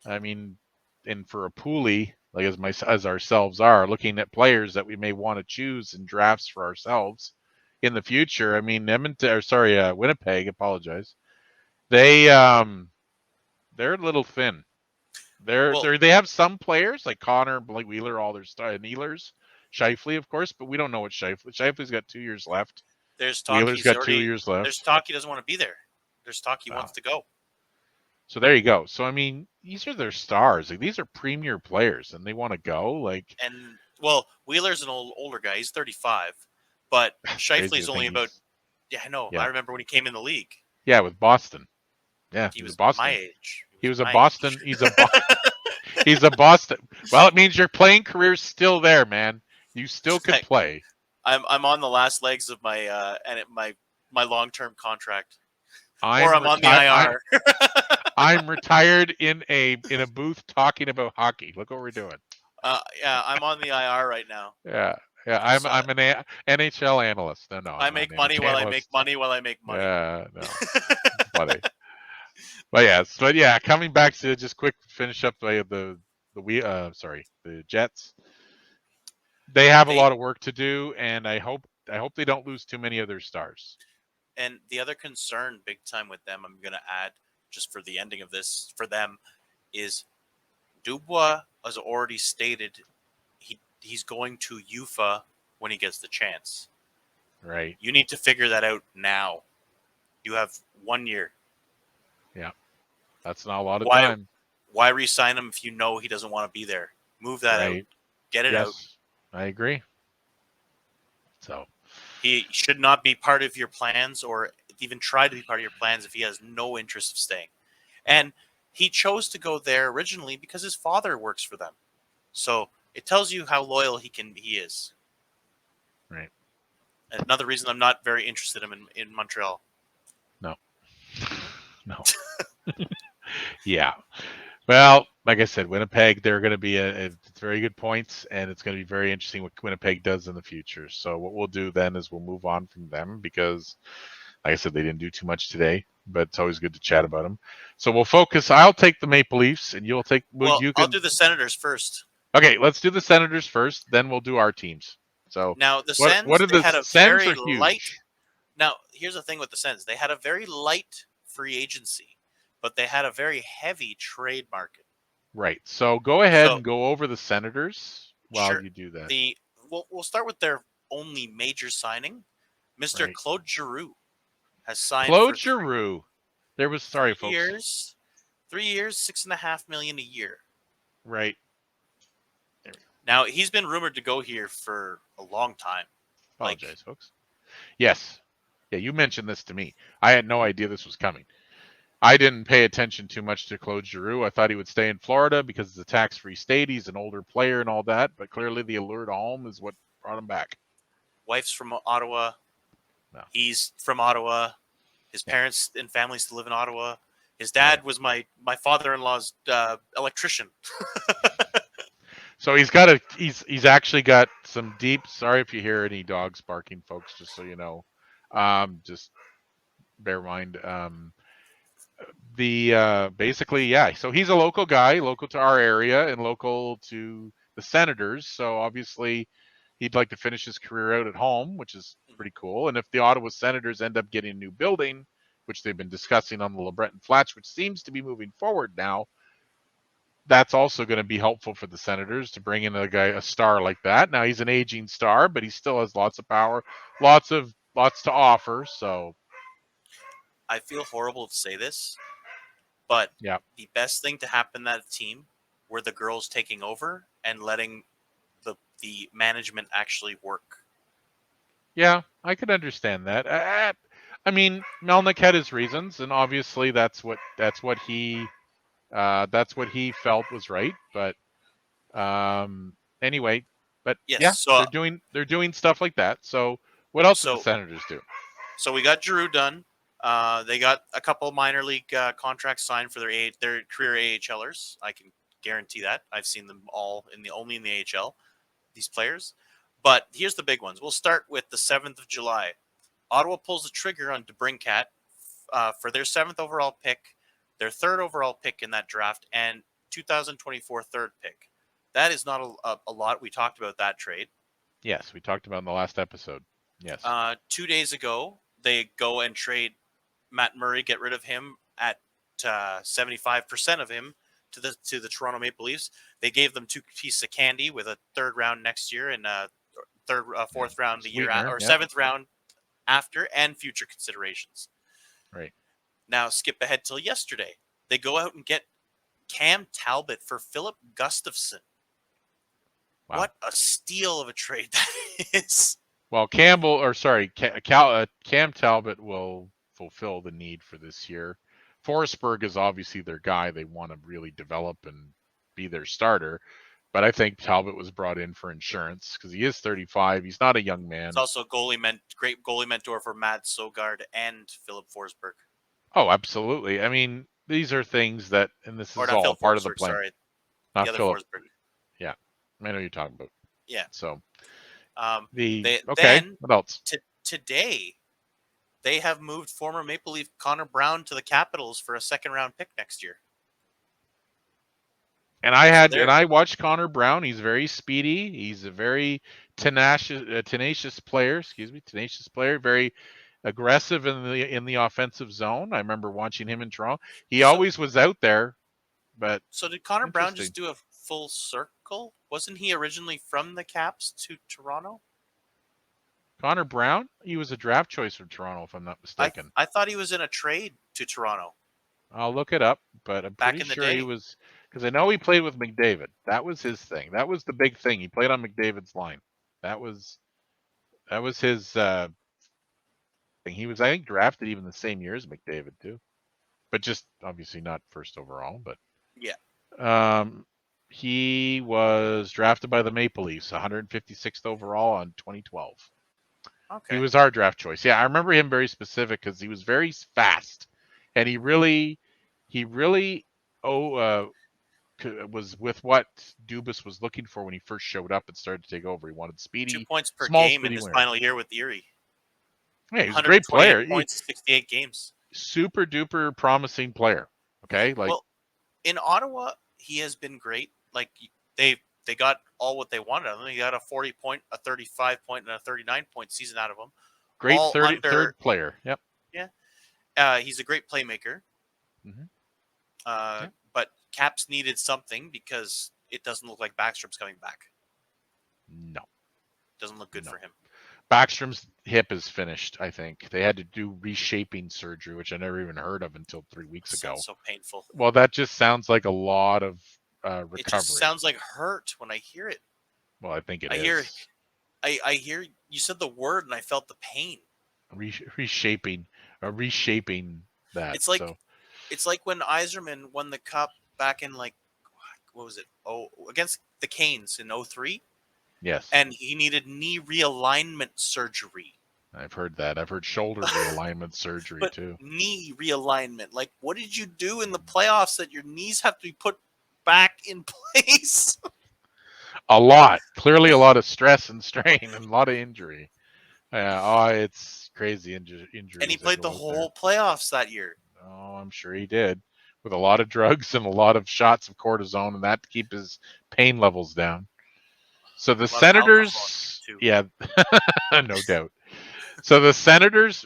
I mean, and for a poolie like as ourselves are looking at players that we may want to choose in drafts for ourselves in the future. I mean, Winnipeg. Apologize. They're a little thin. They have some players like Connor, Blake Wheeler, all their Nealers, Scheifele, of course, but we don't know what Scheifele's got 2 years left. There's talk Wheeler's got 2 years left. There's talk he doesn't want to be there. There's talk he wants to go. So there you go. So I mean, these are their stars. Like, these are premier players, and they want to go. Like, and well, Wheeler's an older guy. He's 35, but Scheifele's only about. Yeah, I know. Yeah. I remember when he came in the league. Yeah, with Boston. Yeah, he was Boston. My age. He was a Boston. He's a he's a Boston. Well, it means your playing career's still there, man. You still could play. I'm on the last legs of my my long-term contract. I'm on the IR. I'm retired in a booth talking about hockey. Look what we're doing. Yeah, I'm on the IR right now. Yeah. I'm an NHL analyst. No, I make money while I make money while I make money. Yeah, no, funny. But yeah, coming back to just quick finish up the Jets. They have a lot of work to do, and I hope they don't lose too many of their stars. And the other concern, big time with them, I'm going to add just for the ending of this for them, is Dubois has already stated he's going to UFA when he gets the chance. Right. You need to figure that out now. You have 1 year. Yeah. That's not a lot of time. Why re-sign him if you know he doesn't want to be there? Move that out. Get it out. I agree. So he should not be part of your plans or even try to be part of your plans if he has no interest of staying. And he chose to go there originally because his father works for them. So it tells you how loyal he is. Right. Another reason I'm not very interested in Montreal. No. No. Yeah. Well, like I said, Winnipeg, they're going to be it's very good points, and it's going to be very interesting what Winnipeg does in the future. So what we'll do then is we'll move on from them because, like I said, they didn't do too much today, but it's always good to chat about them. So we'll focus. I'll take the Maple Leafs, and you'll take. I'll do the Senators first. Okay, let's do the Senators first. Then we'll do our teams. So now the Sens, what are the had a Sens very light. Now here's the thing with the Sens: they had a very light free agency, but they had a very heavy trade market. Right. So go ahead and go over the Senators while you do that. We'll start with their only major signing, Mr. Claude Giroux has signed. Claude Giroux. There was folks. 3 years, $6.5 million a year. Right. Now he's been rumored to go here for a long time. Apologize, folks. Yes. Yeah, you mentioned this to me. I had no idea this was coming. I didn't pay attention too much to Claude Giroux. I thought he would stay in Florida because it's a tax-free state. He's an older player and all that, but clearly the allure to home is what brought him back. Wife's from Ottawa. No. He's from Ottawa. His parents and family still live in Ottawa. His dad was my father-in-law's electrician. So he's actually got some deep. Sorry if you hear any dogs barking, folks. Just so you know, just bear in mind. Basically, yeah. So he's a local guy, local to our area and local to the Senators. So obviously, he'd like to finish his career out at home, which is pretty cool. And if the Ottawa Senators end up getting a new building, which they've been discussing on the LeBreton Flats, which seems to be moving forward now, that's also going to be helpful for the Senators to bring in a star like that. Now he's an aging star, but he still has lots of power, lots to offer. So I feel horrible to say this, but the best thing to happen to that team were the girls taking over and letting the management actually work. Yeah, I could understand that. I mean, Melnick had his reasons, and obviously that's what he felt was right. But anyway, but yes, so, they're doing stuff like that. So what else did the Senators do? So we got Giroux done. They got a couple minor league contracts signed for their career AHLers. I can guarantee that. I've seen them all only in the AHL. These players, but here's the big ones. We'll start with the 7th of July. Ottawa pulls the trigger on DeBrincat for their 7th overall pick, their 3rd overall pick in that draft, and 2024 3rd pick. That is not a lot. We talked about that trade. Yes, we talked about in the last episode. Yes. 2 days ago, they go and trade Matt Murray, get rid of him at 75% of him to the Toronto Maple Leafs. They gave them 2 pieces of candy with a 3rd round next year and a 4th round the year or 7th round after, and future considerations. Right. Now skip ahead till yesterday. They go out and get Cam Talbot for Philip Gustafson. Wow. What a steal of a trade that is. Well, Cam Talbot will fulfill the need for this year. Forsberg is obviously their guy. They want to really develop and be their starter. But I think Talbot was brought in for insurance because he is 35. He's not a young man. It's also great goalie mentor for Matt Sogard and Philip Forsberg. Oh, absolutely. I mean, these are things that, and this is all part of the plan. Sorry. Not the other Philip. Forsberg. Yeah, I know you're talking about. Yeah. So, then what else? Today, they have moved former Maple Leaf Connor Brown to the Capitals for a 2nd round pick next year. And I watched Connor Brown. He's very speedy. He's a very tenacious player. Tenacious player. Very aggressive in the offensive zone. I remember watching him in Toronto. He always was out there. But so did Connor Brown just do a full circle? Wasn't he originally from the Caps to Toronto? Connor Brown? He was a draft choice for Toronto, if I'm not mistaken. I thought he was in a trade to Toronto. I'll look it up, but I'm pretty sure he was, because I know he played with McDavid. That was his thing. That was the big thing. He played on McDavid's line. That was his thing. He was, I think, drafted even the same year as McDavid too, but just obviously not first overall. But yeah, he was drafted by the Maple Leafs, 156th overall on 2012. Okay. He was our draft choice. Yeah, I remember him very specific because he was very fast, and he really was with what Dubas was looking for when he first showed up and started to take over. He wanted speedy, 2 points per game in his final year with Erie. Yeah, he was a great player. Points, 68 games. Super duper promising player. Okay, in Ottawa, he has been great. Like they got all what they wanted out of him. He got a 40-point, a 35-point, and a 39-point season out of him. Great third player. Yep. Yeah. He's a great playmaker. Mm-hmm. But Caps needed something because it doesn't look like Backstrom's coming back. No. Doesn't look good for him. Backstrom's hip is finished, I think. They had to do reshaping surgery, which I never even heard of until 3 weeks ago. Sounds so painful. Well, that just sounds like a lot of recovery. It just sounds like hurt when I hear it. Well, I think it is. I hear you said the word and I felt the pain. Reshaping that. It's like when Yzerman won the cup back in what was it? Against the Canes in 2003. Yes. And he needed knee realignment surgery. I've heard that. I've heard shoulder realignment surgery too. Knee realignment. Like, what did you do in the playoffs that your knees have to be put back in place? A lot. Clearly a lot of stress and strain and a lot of injury. It's crazy injury. And he played the whole playoffs that year. Oh, I'm sure he did. With a lot of drugs and a lot of shots of cortisone and that to keep his pain levels down. So the Senators, yeah, no doubt. So the Senators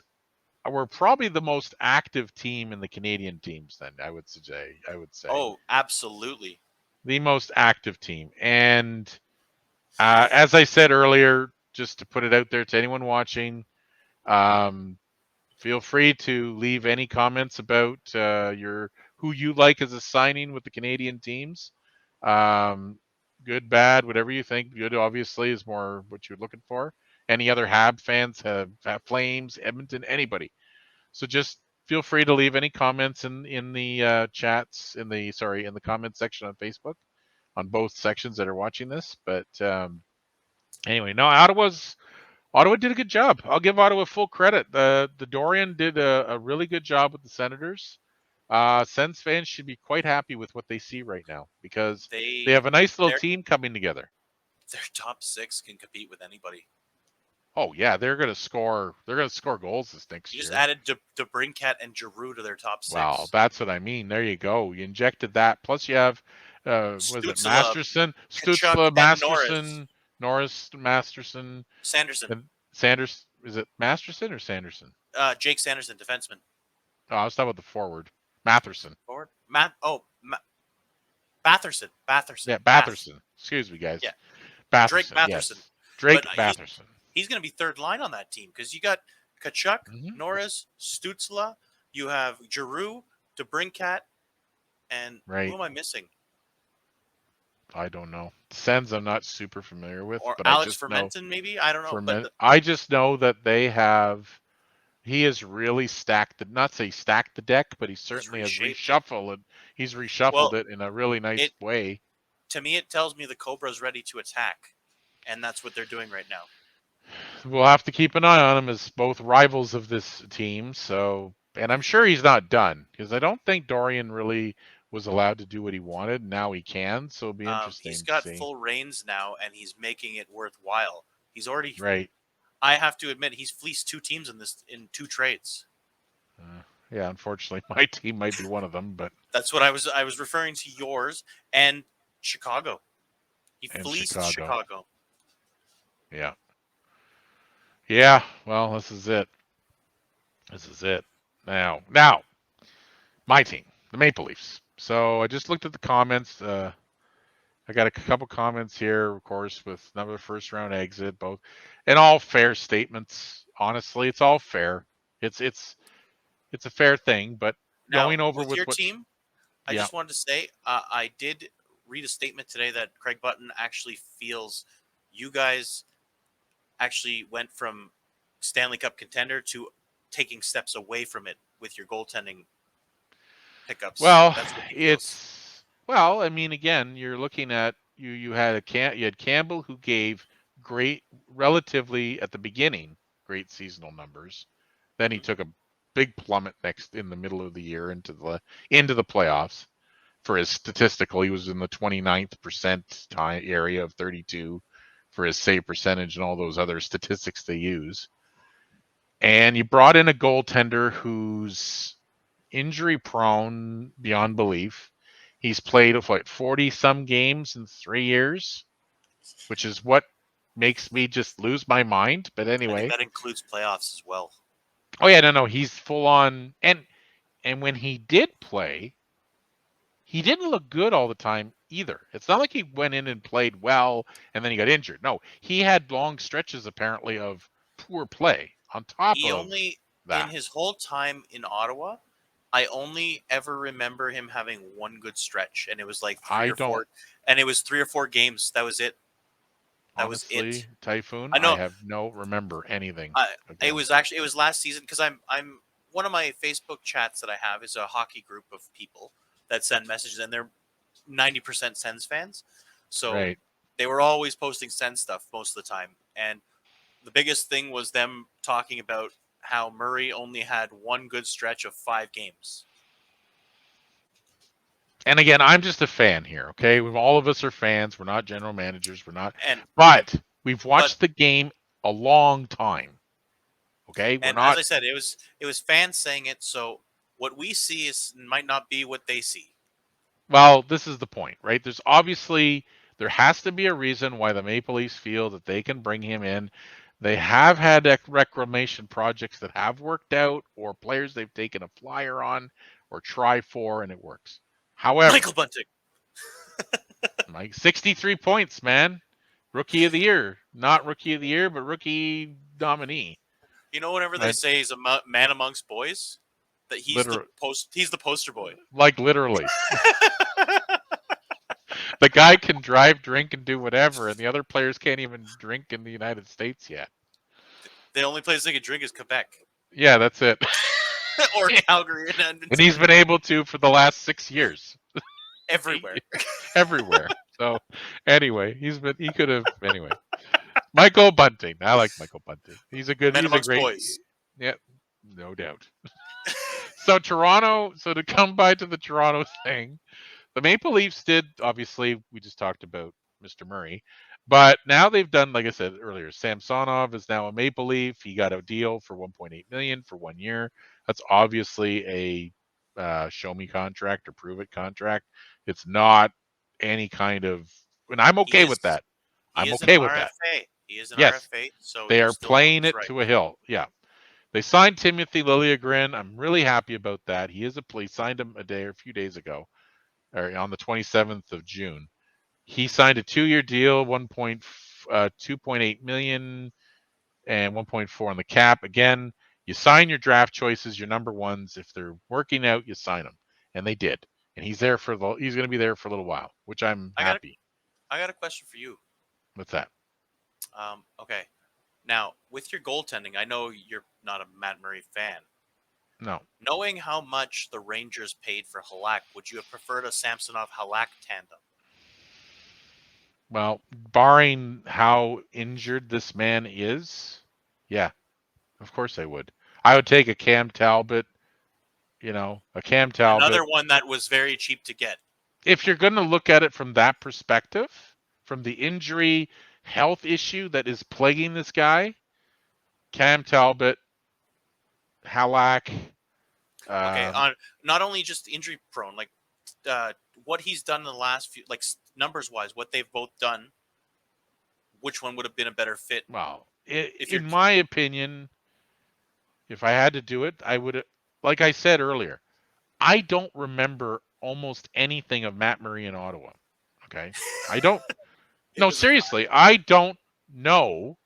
were probably the most active team in the Canadian teams. Then I would say. Oh, absolutely. The most active team, and as I said earlier, just to put it out there to anyone watching, feel free to leave any comments about who you like as a signing with the Canadian teams. Good, bad, whatever you think. Good, obviously, is more what you're looking for. Any other Hab fans, have Flames, Edmonton, anybody. So just feel free to leave any comments in the chats, in the comment section on Facebook, on both sections that are watching this. But anyway, no, Ottawa's Ottawa did a good job. I'll give Ottawa full credit. The Dorian did a really good job with the Senators. Sens fans should be quite happy with what they see right now because they have a nice little their team coming together. their top six can compete with anybody. Oh yeah, they're gonna score. They're gonna score goals this next You just year. added DeBrincat and Giroux to their top Wow, six. that's what I mean. There you go. You injected that. Plus you have, was it Stützle, Masterson, Kachuk, Stützle, and Norris. Norris, Masterson, Sanderson. and Sanders? Is it Masterson or Sanderson? Jake Sanderson, defenseman. Oh, I was talking about the forward, Matherson. Forward. Batherson. Yeah, Batherson. Excuse me, guys. Yeah. Batherson. Drake Batherson. Yes. Drake But Batherson. he's going to be third line on that team because you got Kachuk, Mhm. Norris, Stützle. You have Giroux, DeBrincat, and Right. who am I missing? I don't know. Sens I'm not super familiar with, Or but Alex I just know Fermenton, maybe? I don't know. But I just know that they have. He has really stacked the, not say stacked the deck, but he certainly has reshaped it. reshuffled it. He's reshuffled it in a really nice way. To me, it tells me the Cobra's ready to attack, and that's what they're doing right now. We'll have to keep an eye on him as both rivals of this team. So, and I'm sure he's not done because I don't think Dorian really was allowed to do what he wanted. Now he can, so it'll be interesting. He's got to see. full reins now, and he's making it worthwhile. He's already right. I have to admit, he's fleeced two teams in two trades. Yeah, unfortunately, my team might be one of them, but that's what I was referring to yours and Chicago. He fleeced Chicago. Yeah. Yeah. Well, this is it. This is it. Now, my team, the Maple Leafs. So I just looked at the comments. I got a couple comments here, of course, with another first round exit, both, and all fair statements. Honestly, it's all fair. It's a fair thing, but now, going over with your team, I just wanted to say I did read a statement today that Craig Button actually feels you guys actually went from Stanley Cup contender to taking steps away from it with your goaltending pickups. Well, well, I mean, again, you're looking at you had Campbell who gave great, relatively at the beginning, great seasonal numbers. Then he took a big plummet in the middle of the year into the playoffs. For his statistical, he was in the 29th percent area of 32 for his save percentage and all those other statistics they use. And you brought in a goaltender who's injury prone beyond belief. He's played 40 some games in 3 years, which is what makes me just lose my mind. But anyway, I think that includes playoffs as well. Oh yeah, no, he's full on, and when he did play, he didn't look good all the time either. It's not like he went in and played well and then he got injured. No, he had long stretches apparently of poor play on top of that. In his whole time in Ottawa, I only ever remember him having one good stretch, and it was like 3 or 4 games. That was it. Honestly, was it. Typhoon, I know. I have no remember anything. It was last season because I'm one of my Facebook chats that I have is a hockey group of people that send messages, and they're 90% Sens fans. So they were always posting Sens stuff most of the time, and the biggest thing was them talking about how Murray only had one good stretch of 5 games. And again, I'm just a fan here, okay? All of us are fans. We're not general managers. We're not. But we've watched the game a long time. Okay? As I said, it was fans saying it, so what we see might not be what they see. Well, this is the point, right? There has to be a reason why the Maple Leafs feel that they can bring him in. They have had reclamation projects that have worked out, or players they've taken a flyer on or try for, and it works. However, Michael Bunting. 63 points, man. Rookie of the year. Not rookie of the year, but rookie nominee. You know, whenever they say he's a man amongst boys, that he's the poster boy. Like literally. The guy can drive, drink, and do whatever, and the other players can't even drink in the United States yet. The only place they can drink is Quebec. Yeah, that's it. Or Calgary and Edmonton. And he's been able to for the last 6 years. Everywhere. Everywhere. So anyway, he could have anyway. Michael Bunting. I like Michael Bunting. He's a Men great. amongst boys. Yeah, no doubt. So Toronto. So to come back to the Toronto thing, the Maple Leafs did, obviously, we just talked about Mr. Murray, but now they've done, like I said earlier, Samsonov is now a Maple Leaf. He got a deal for $1.8 million for 1 year. That's obviously a show me contract or prove it contract. It's not any kind of, and I'm He okay is with that. he I'm is an okay with that. RFA. He is an Yes, RFA, so they he are still owns playing his it right. to a hill. Yeah. They signed Timothy Liljegren. I'm really happy about that. He is a play. Signed him a few days ago, or on the 27th of June. He signed a 2-year deal, 2.8 million and 1.4 on the cap. Again, you sign your draft choices, your number ones. If they're working out, you sign them, and they did. And he's going to be there for a little while, which I'm happy. I got a question for you. What's that? Okay. Now, with your goaltending, I know you're not a Matt Murray fan. No. Knowing how much the Rangers paid for Kulak, would you have preferred a Samsonov-Halak tandem? Well, barring how injured this man is, yeah, of course I would. I would take a Cam Talbot, a Cam Talbot. Another one that was very cheap to get. If you're going to look at it from that perspective, from the injury health issue that is plaguing this guy, Cam Talbot, Halak. Okay, on not only just injury prone, like what he's done in the last few, like numbers wise, what they've both done. Which one would have been a better fit? Well, in my opinion, if I had to do it, I would. Like I said earlier, I don't remember almost anything of Matt Murray in Ottawa. Okay, I don't. No, seriously, I don't know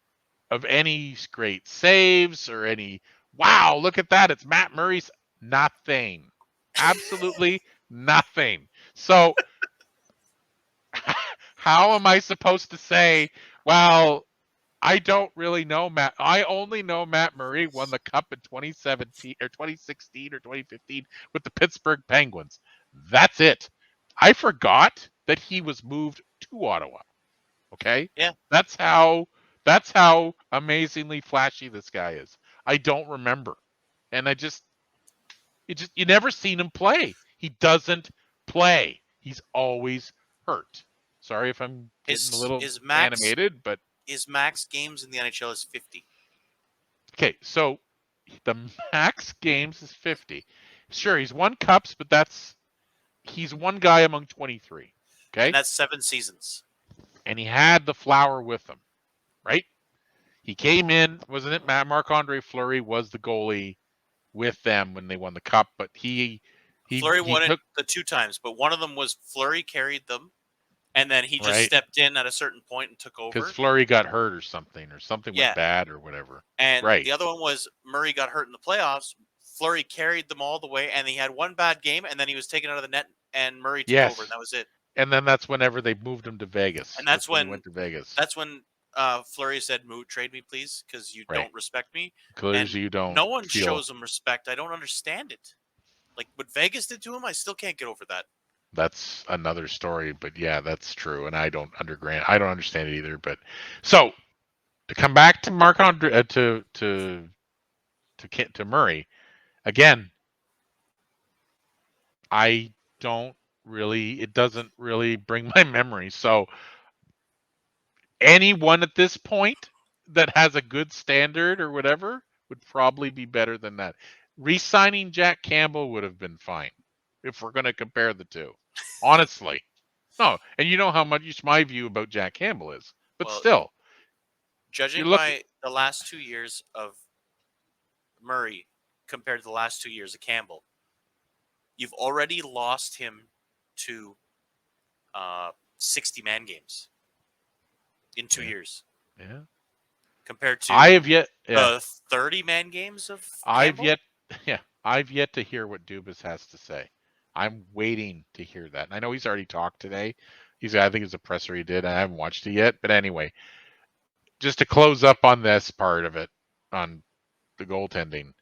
of any great saves or any. Wow, look at that! It's Matt Murray's. Nothing. Absolutely nothing. So how am I supposed to say, well, I don't really know Matt. I only know Matt Murray won the cup in 2017 or 2016 or 2015 with the Pittsburgh Penguins. That's it. I forgot that he was moved to Ottawa. Okay? Yeah. That's how amazingly flashy this guy is. I don't remember. And you never seen him play. He doesn't play. He's always hurt. Sorry if I'm getting a little animated, but his max games in the NHL is 50. Okay, so the max games is 50. Sure, he's won cups, but he's one guy among 23. Okay? And that's 7 seasons. And he had the flower with him, right? He came in, wasn't it? Marc-Andre Fleury was the goalie with them when they won the cup, but Fleury won it the 2 times, but one of them was Fleury carried them, and then he just stepped in at a certain point and took over. Because Fleury got hurt or something went bad or whatever. And the other one was Murray got hurt in the playoffs. Fleury carried them all the way, and he had one bad game, and then he was taken out of the net, and Murray took over, and that was it. And then that's whenever they moved him to Vegas. And that's when he went to Vegas. That's when Fleury said, "Trade me, please, because you don't respect me." Because you don't. No one shows him respect. I don't understand it. Like what Vegas did to him, I still can't get over that. That's another story, but yeah, that's true, and I don't understand it either. But so to come back to Marc-Andre to Murray again, I don't really. It doesn't really bring my memory. So anyone at this point that has a good standard or whatever would probably be better than that. Re-signing Jack Campbell would have been fine if we're going to compare the two. Honestly. No, and you know how much my view about Jack Campbell is. But still. Judging by the last 2 years of Murray compared to the last 2 years of Campbell, you've already lost him to 60-man games in 2 years. Yeah. Compared to the 30-man games of Campbell? I've yet to hear what Dubas has to say. I'm waiting to hear that. And I know he's already talked today. I think it's a presser he did. I haven't watched it yet. But anyway, just to close up on this part of it, on the goaltending,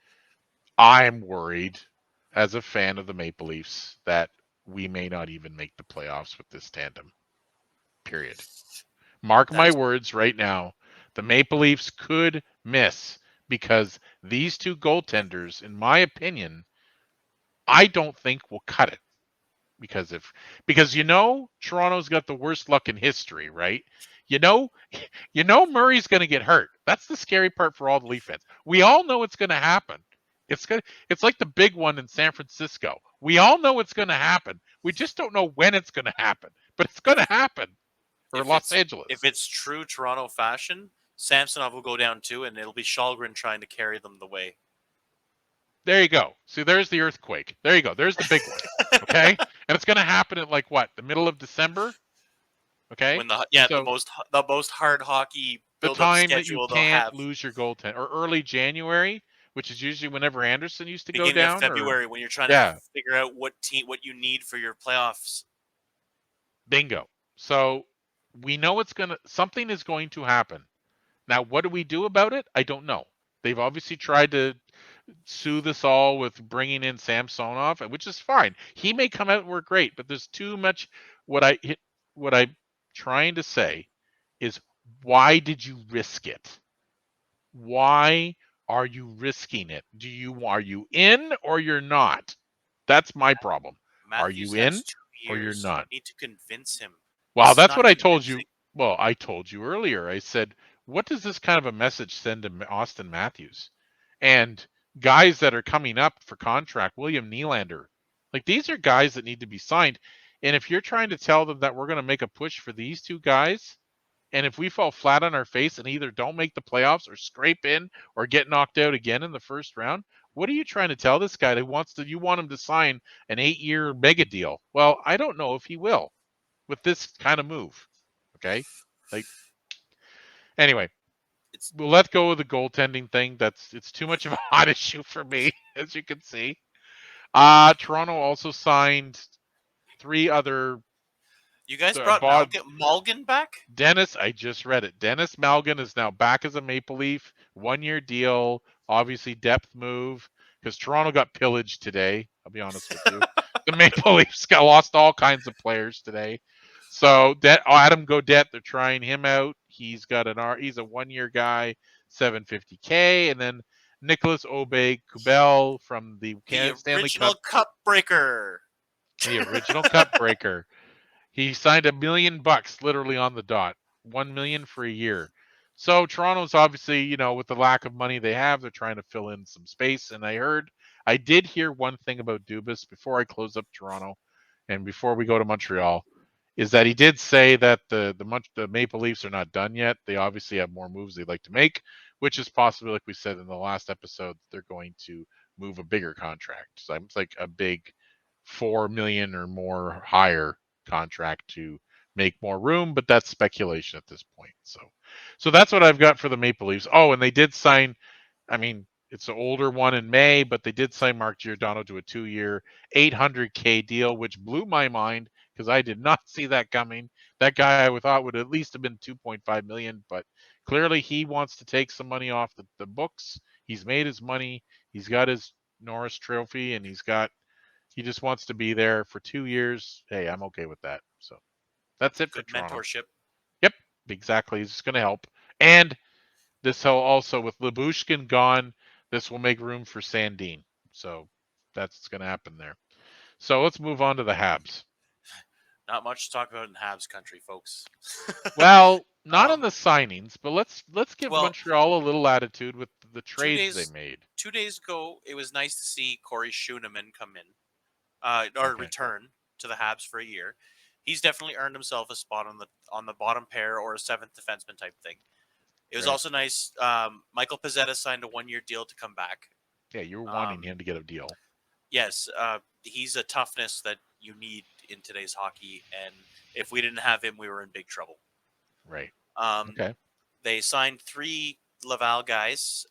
I'm worried as a fan of the Maple Leafs that we may not even make the playoffs with this tandem. Period. Mark my words right now the Maple Leafs could miss because these two goaltenders, in my opinion, I don't think will cut it. Because Toronto's got the worst luck in history, right? You know, Murray's going to get hurt. That's the scary part for all the Leaf fans. We all know it's going to happen. It's like the big one in San Francisco. We all know it's going to happen. We just don't know when it's going to happen, but it's going to happen. Or Los Angeles. If it's true Toronto fashion, Samsonov will go down too, and it'll be Shalgren trying to carry them the way. There you go. See, there's the earthquake. There you go. There's the big one. Okay, and it's going to happen at like what? The middle of December. Okay. When the most hard hockey the build-up time that you schedule they'll can't have. lose your goaltender, or early January, which is usually whenever Anderson used to Beginning go down. Of February, when you're trying to figure out what you need for your playoffs. Bingo. So we know something is going to happen. Now, what do we do about it? I don't know. They've obviously tried to soothe us all with bringing in Samsonov, which is fine. He may come out and work great, but there's too much. What I'm trying to say is, why did you risk it? Why are you risking it? Are you in or you're not? That's my problem. Matthews are you in 2 years. or you're not? You need to convince him. Well, that's what I told you. Well, I told you earlier. I said, what does this kind of a message send to Austin Matthews? And guys that are coming up for contract, William Nylander. Like, these are guys that need to be signed. And if you're trying to tell them that we're going to make a push for these two guys, and if we fall flat on our face and either don't make the playoffs or scrape in or get knocked out again in the first round, what are you trying to tell this guy that you want him to sign an 8-year mega deal? Well, I don't know if he will with this kind of move. Okay? Anyway, we'll let go of the goaltending thing. It's too much of a hot issue for me, as you can see. Toronto also signed 3 other. You guys brought Malgin back? Dennis, I just read it. Dennis Malgin is now back as a Maple Leaf. 1-year deal. Obviously, depth move because Toronto got pillaged today. I'll be honest with you. The Maple Leafs lost all kinds of players today. So Adam Gaudette, they're trying him out. He's got he's a 1-year guy, $750K, and then Nicholas Aube-Kubel from the Stanley Cup breaker. The original cup breaker. He signed $1 million literally on the dot. $1 million for a year. So Toronto's obviously, with the lack of money they have, they're trying to fill in some space. And I did hear one thing about Dubas before I close up Toronto and before we go to Montreal, is that he did say that the Maple Leafs are not done yet. They obviously have more moves they'd like to make, which is possibly, like we said in the last episode, they're going to move a bigger contract. So it's like a big $4 million or more higher contract to make more room, but that's speculation at this point. So that's what I've got for the Maple Leafs. Oh, and they did sign, it's an older one in May, but they did sign Mark Giordano to a 2-year, $800K deal, which blew my mind because I did not see that coming. That guy I thought would at least have been $2.5 million, but clearly he wants to take some money off the books. He's made his money. He's got his Norris Trophy, and he just wants to be there for 2 years. Hey, I'm okay with that. So that's it for Toronto. Mentorship. Yep, exactly. It's going to help. And this also, with Lyubushkin gone, this will make room for Sandin. So that's what's going to happen there. So let's move on to the Habs. Not much to talk about in Habs country, folks. Well, not on the signings, but let's give Montreal a little attitude with the trades they made. 2 days ago, it was nice to see Corey Schooneman come in, return to the Habs for a year. He's definitely earned himself a spot on the bottom pair or a 7th defenseman type thing. It was also nice. Michael Pezzetta signed a 1-year deal to come back. Yeah, you were wanting him to get a deal. Yes, he's a toughness that you need in today's hockey, and if we didn't have him, we were in big trouble. Right. Okay. They signed 3 Laval guys.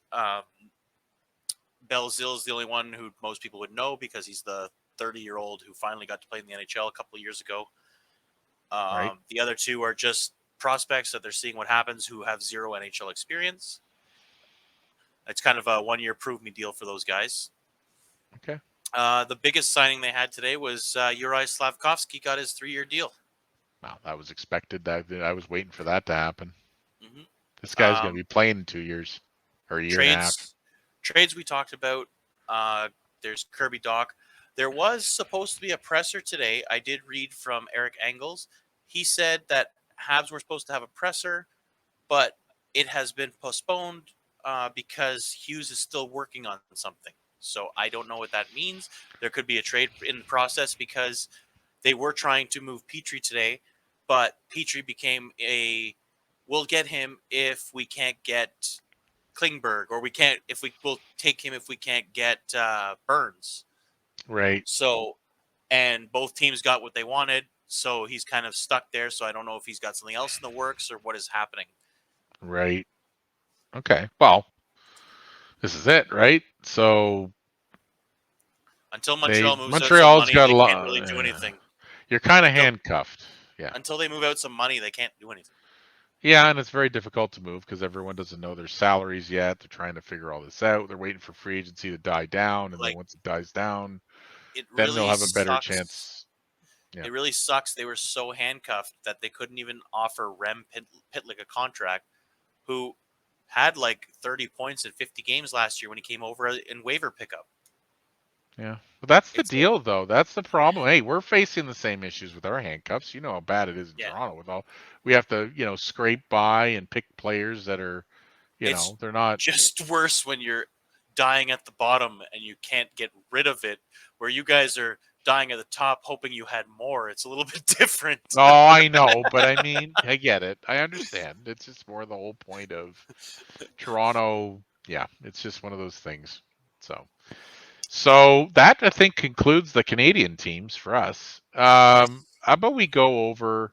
Belzile is the only one who most people would know because he's the 30-year-old who finally got to play in the NHL a couple of years ago. Right. The other 2 are just prospects that they're seeing what happens who have 0 NHL experience. It's kind of a 1-year prove me deal for those guys. Okay. The biggest signing they had today was Juraj Slafkovsky got his 3-year deal. Wow, that was expected. I was waiting for that to happen. Mm-hmm. This guy's going to be playing in 2 years or a year and a half. Trades we talked about. There's Kirby Doc. There was supposed to be a presser today. I did read from Eric Engels. He said that Habs were supposed to have a presser, but it has been postponed because Hughes is still working on something. So I don't know what that means. There could be a trade in the process because they were trying to move Petrie today, but Petrie became we'll get him if we can't get Klingberg, or we'll take him if we can't get Burns. Right. So, and both teams got what they wanted, so he's kind of stuck there. So I don't know if he's got something else in the works or what is happening. Right. Okay. Well, this is it, right? So until Montreal moves out some Montreal's money, got they a lot. can't really do anything. You're kind of handcuffed. Yeah. Until they move out some money, they can't do anything. Yeah, and it's very difficult to move because everyone doesn't know their salaries yet. They're trying to figure all this out. They're waiting for free agency to die down, and then once it dies down, then they'll have a better chance. Yeah. It really sucks. They were so handcuffed that they couldn't even offer Rem Pitlick a contract, who had like 30 points in 50 games last year when he came over in waiver pickup. Yeah, but that's the deal, though. That's the problem. Hey, we're facing the same issues with our handcuffs. You know how bad it is in Toronto. With all we have to, scrape by and pick players that are, they're not. Just worse when you're dying at the bottom and you can't get rid of it. Where you guys are dying at the top, hoping you had more. It's a little bit different. Oh, I know, but I mean, I get it. I understand. It's just more the whole point of Toronto. Yeah, it's just one of those things. So that, I think, concludes the Canadian teams for us. How about we go over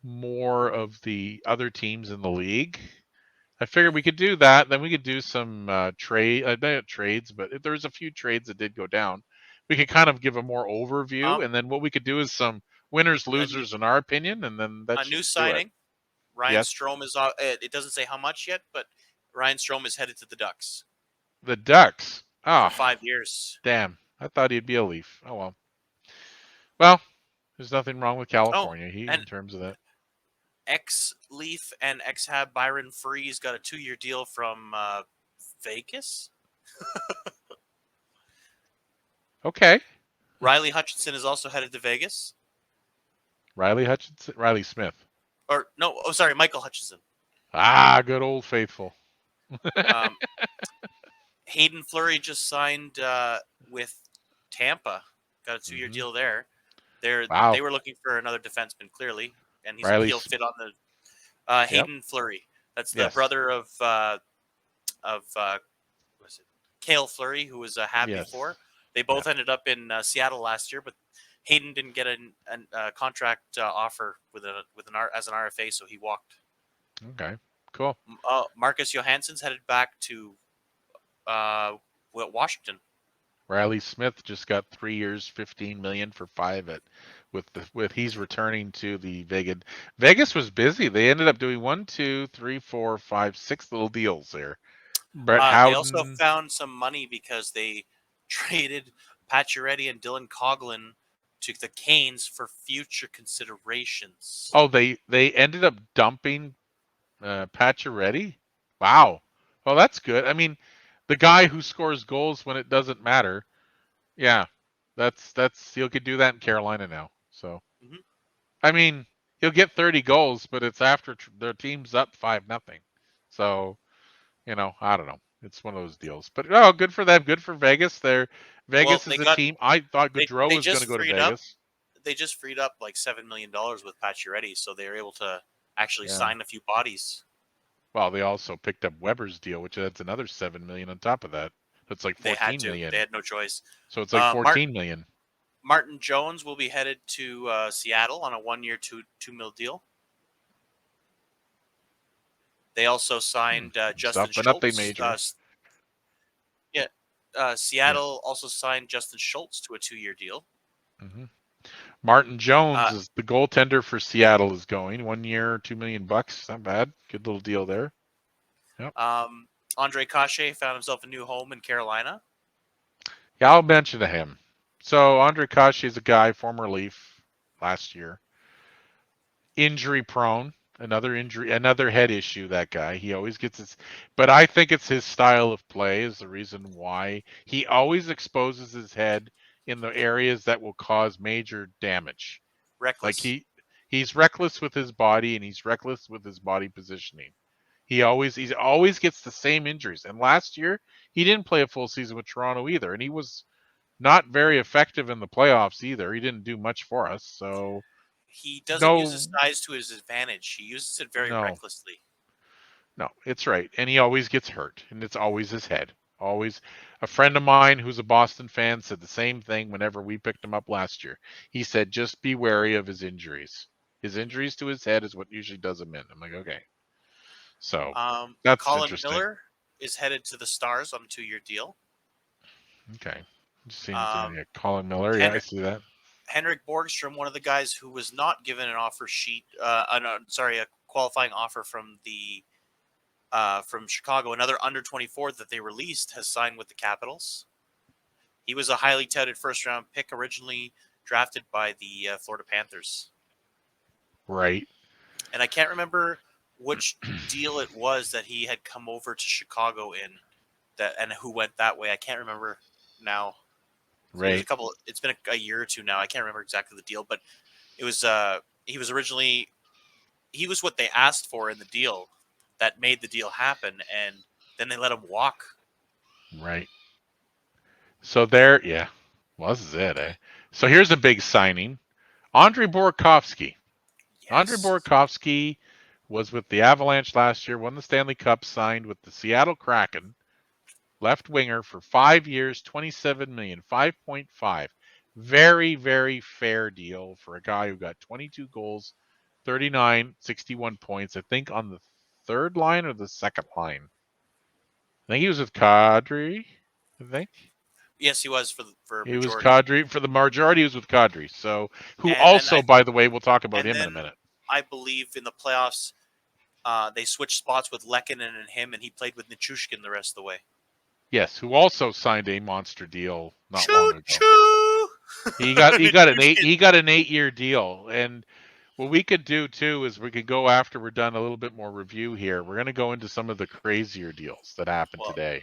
more of the other teams in the league? I figured we could do that. Then we could do some trades, but if there's a few trades that did go down, we could kind of give a more overview. And then what we could do is some winners, losers, in our opinion, and then that's a new signing. Ryan Strome is. It doesn't say how much yet, but Ryan Strome is headed to the Ducks. The Ducks. Oh, for 5 years. Damn. I thought he'd be a Leaf. Oh, well. Well, there's nothing wrong with California in terms of that. Ex-Leaf and ex-Hab Byron Freeze got a 2-year deal from Vegas. Okay. Riley Hutchinson is also headed to Vegas. Riley Smith. Michael Hutchinson. Ah, good old faithful. Hayden Fleury just signed with Tampa. Got a 2-year deal there. They were looking for another defenseman, clearly, and he'll fit on the Hayden Fleury. That's the brother of Cale Fleury, who was a Hab before. They both ended up in Seattle last year, but Hayden didn't get a contract offer as an RFA, so he walked. Okay, cool. Marcus Johansson's headed back to Washington. Riley Smith just got 3 years, $15 million for 5 with he's returning to the Vegas. Vegas was busy. They ended up doing 1, 2, 3, 4, 5, 6 little deals there. Brett Howden. They also found some money because they traded Pacioretty and Dylan Coughlin to the Canes for future considerations. Oh, they ended up dumping Pacioretty? Wow. Well, that's good. I mean, the guy who scores goals when it doesn't matter. Yeah, that's he could do that in Carolina now. So, I mean, he'll get 30 goals, but it's after their team's up 5-0. So, I don't know. It's one of those deals. But good for them. Good for Vegas. Vegas is a team. I thought Gaudreau was going to go to Vegas. They just freed up like $7 million with Pacioretty, so they were able to actually sign a few bodies. Well, they also picked up Weber's deal, which adds another $7 million on top of that. That's like $14 million. They had no choice. So it's like $14 million. Martin Jones will be headed to Seattle on a 1-year, $2 million deal. They also signed Justin Schultz. Seattle also signed Justin Schultz to a 2-year deal. Mm-hmm. Martin Jones is the goaltender for Seattle is going 1 year, $2 million. Not bad. Good little deal there. Yep. Andre Kashi found himself a new home in Carolina. Yeah, I'll mention to him. So Andre Kashi is a guy, former Leaf last year. Injury prone Another injury, another head issue, that guy. He always gets his, but I think it's his style of play is the reason why he always exposes his head in the areas that will cause major damage. Like Reckless. he's reckless with his body and he's reckless with his body positioning. He always gets the same injuries. And last year he didn't play a full season with Toronto either, and he was not very effective in the playoffs either. He didn't do much for us. So He doesn't use his no, size to his advantage. He uses it very no. recklessly. No, it's right. And he always gets hurt, and it's always his head. Always. A friend of mine who's a Boston fan said the same thing whenever we picked him up last year. He said, just be wary of his injuries. His injuries to his head is what usually does him in. I'm like, okay. So that's Colin interesting. Miller is headed to the Stars on a 2-year deal. Okay. Just seeing Um, Colin Miller. Yeah, I Henrik, see that. Henrik Borgstrom, one of the guys who was not given an offer sheet, a qualifying offer from the from Chicago, another under 24 that they released, has signed with the Capitals. He was a highly touted first round pick, originally drafted by the Florida Panthers. Right. And I can't remember which deal it was that he had come over to Chicago in, that and who went that way. I can't remember now. It was Right. It's been a year or two now. I can't remember exactly the deal, but it was. He was originally. He was what they asked for in the deal, that made the deal happen, and then they let him walk. Right. So there, yeah. Well, this is it, eh? So here's a big signing. Andrei Burakovsky. Andrei Yes. Burakovsky was with the Avalanche last year, won the Stanley Cup, signed with the Seattle Kraken, left winger for 5 years, 27 million, 5.5. Very, very fair deal for a guy who got 22 goals, 39, 61 points, I think on the third line or the second line. I think he was with Kadri, I think. Yes, he was for He was majority, Kadri for the majority. He was with Kadri. So, who and then also, by the way, we'll talk about him in a then minute. I believe in the playoffs, they switched spots with Lehkonen and him, and he played with Nichushkin the rest of the way. Yes, who also signed a monster deal not long Choo ago. choo. He got an 8-year deal, and what we could do too is we could go after we're done a little bit more review here. We're going to go into some of the crazier deals that happened Well, today.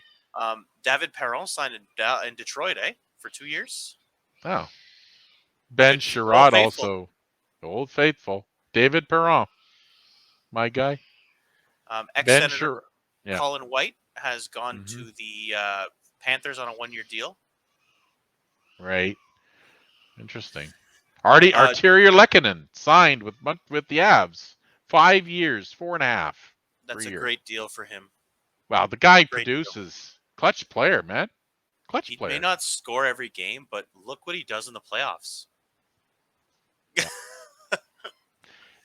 David Perron signed in Detroit, for 2 years. Oh, Ben Good, old Sherrod faithful. also, old faithful. David Perron, my guy. Ben Ex-Senator Sherrod, yeah. Colin White has gone Mm-hmm. to the Panthers on a 1-year deal. Right. Interesting. Arturier Lehkonen signed with the Avs. 5 years, 4.5 per That's a year. great deal for him. Wow, the guy Great deal. produces. Clutch player, man. Clutch He player. may not score every game, but look what he does in the playoffs. Yeah.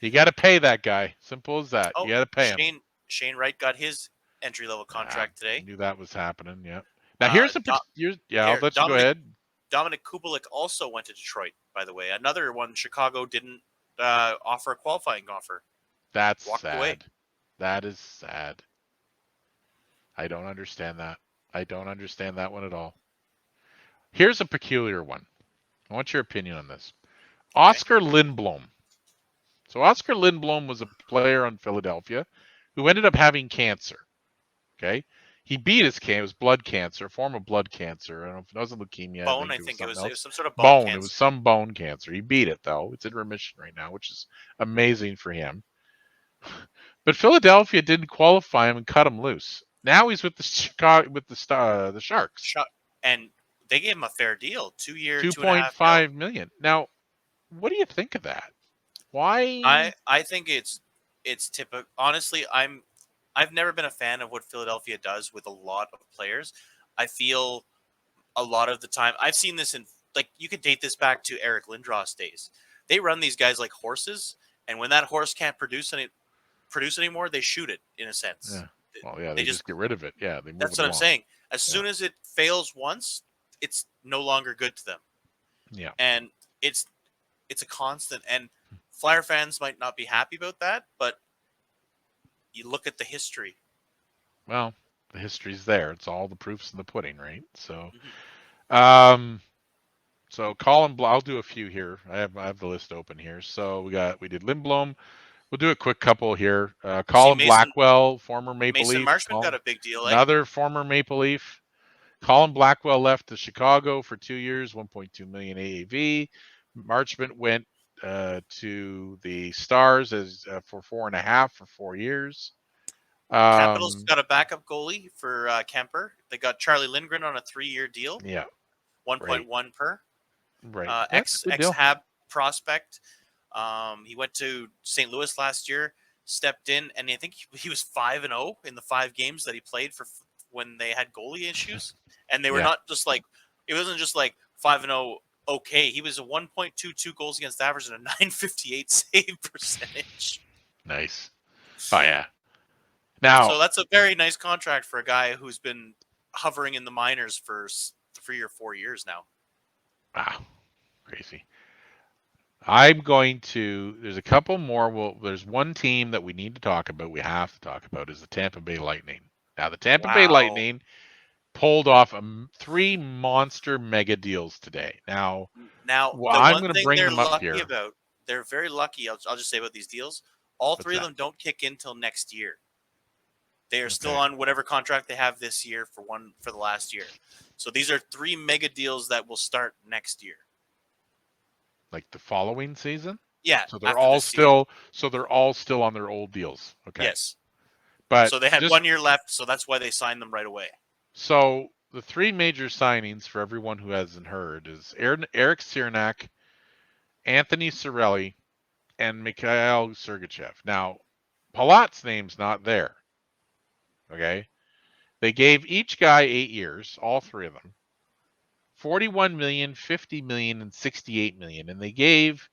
You got to pay that guy. Simple as that. You got to pay him. Shane Wright got his entry-level contract I today. knew that was happening. Yeah. Now here's I'll let you go ahead. Dominic Kubalik also went to Detroit, by the way. Another one Chicago didn't offer a qualifying offer. That's Walked sad. away. That is sad. I don't understand that. I don't understand that one at all. Here's a peculiar one. I want your opinion on this. Oscar Lindblom. So Oscar Lindblom was a player on Philadelphia who ended up having cancer. Okay. He beat his cancer. It was blood cancer, a form of blood cancer. I don't know if it wasn't leukemia. Bone, I think it was it was some sort of bone. cancer. It was some bone cancer. He beat it though. It's in remission right now, which is amazing for him. But Philadelphia didn't qualify him and cut him loose. Now he's with the Sharks. And they gave him a fair deal. 2 year, 2.5 million. Now, what do you think of that? Why? I think it's typical. Honestly, I've never been a fan of what Philadelphia does with a lot of players. I feel a lot of the time I've seen this in, like, you could date this back to Eric Lindros days. They run these guys like horses, and when that horse can't produce anymore, they shoot it, in a sense. Yeah. Well, yeah, they just get rid of it. Yeah, they move that's it what along. I'm saying. As soon as it fails once, it's no longer good to them. Yeah. And it's a constant. And Flyer fans might not be happy about that, but you look at the history. Well, the history's there. It's all the proofs in the pudding, right? So, so Colin, I'll do a few here. I have the list open here. So we did Lindblom, We'll do a quick couple here. See, Colin Blackwell, former Maple Mason Leaf. Marchment got a big deal. Another former Maple Leaf. Colin Blackwell left to Chicago for 2 years, 1.2 million AAV. Marchment went to the Stars as for 4.5 for 4 years. Capitals got a backup goalie for Kemper. They got Charlie Lindgren on a 3-year deal. Yeah, 1.1 per. Right. Ex-Hab prospect. He went to St. Louis last year, stepped in, and I think he was 5-0 in the 5 games that he played for when they had goalie issues. And they were not just like, it wasn't just like 5-0 okay. He was a 1.22 goals against average and a 958 save percentage. Nice. Oh, yeah. Now, so that's a very nice contract for a guy who's been hovering in the minors for 3 or 4 years now. Wow. Crazy. I'm going to. There's a couple more. Well, there's one team that we need to talk about. We have to talk about is the Tampa Bay Lightning. Now, the Tampa Bay Lightning pulled off 3 monster mega deals today. Now, I'm going to bring them up here. They're very lucky. I'll just say about these deals. All 3 of them don't kick in till next year. They are still on whatever contract they have this year for the last year. So these are 3 mega deals that will start next year. Like the following season? Yeah. So they're all still on their old deals. Okay. Yes. But so they had 1 year left, so that's why they signed them right away. So the 3 major signings for everyone who hasn't heard is Eric Cernak, Anthony Cirelli, and Mikhail Sergachev. Now, Palat's name's not there. Okay? They gave each guy 8 years, all 3 of them. 41 million, 50 million, and 68 million. And they gave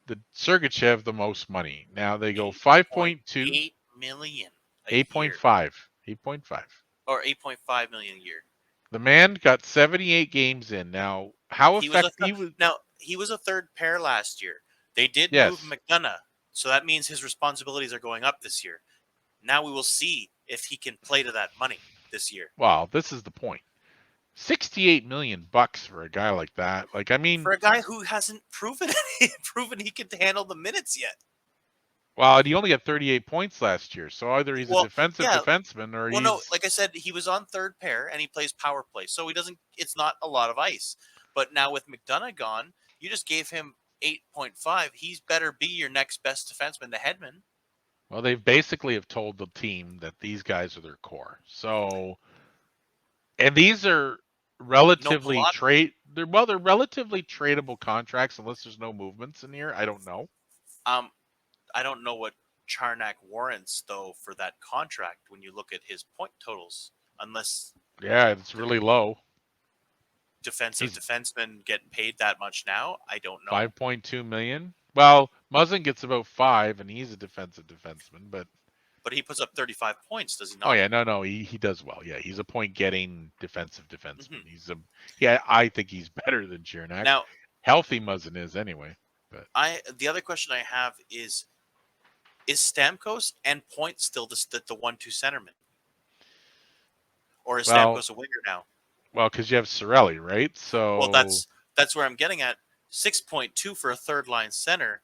the Sergachev the most money. Now they go 5.2. 8 million. 8.5. 8.5. Or 8.5 million a year. The man got 78 games in. Now, how effective he was a third pair last year. They did move McDonough, so that means his responsibilities are going up this year. Now we will see if he can play to that money this year. Wow, this is the point. $68 million for a guy like that. Like, I mean, for a guy who hasn't proven he can handle the minutes yet. Well, he only had 38 points last year, so either he's a defensive defenseman or no, like I said, he was on third pair and he plays power play, so he doesn't. It's not a lot of ice. But now with McDonough gone, you just gave him 8.5. He's better be your next best defenseman to Hedman. Well, they basically have told the team that these guys are their core. So, and these are relatively they're relatively tradable contracts unless there's no movements in here. I don't know. I don't know what Charnak warrants though for that contract when you look at his point totals, unless it's really low. Defensemen get paid that much now. I don't know. 5.2 million. Well, Muzzin gets about 5, and he's a defensive defenseman, but he puts up 35 points, does he not? Oh yeah, no, he does well. Yeah, he's a point-getting defensive defenseman. Mm-hmm. I think he's better than Chernak. Now, healthy Muzzin is anyway. But the other question I have is Stamkos and Point still the 1-2 centerman, or is Stamkos a winger now? Well, because you have Cirelli, right? So that's where I'm getting at. 6.2 for a third line center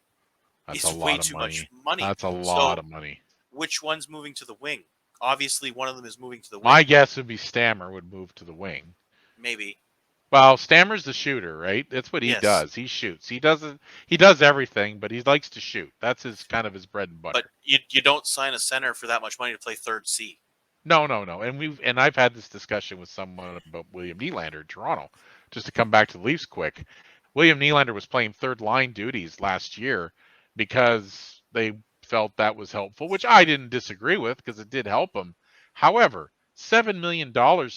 is way too much money. That's a lot of money. Which one's moving to the wing? Obviously, one of them is moving to the wing. My guess would be Stammer would move to the wing. Maybe. Well, Stammer's the shooter, right? That's what he does. He shoots. He does everything, but he likes to shoot. That's his bread and butter. But you don't sign a center for that much money to play third C. No. And I've had this discussion with someone about William Nylander in Toronto. Just to come back to the Leafs quick. William Nylander was playing third line duties last year because they felt that was helpful, which I didn't disagree with because it did help him. However, $7 million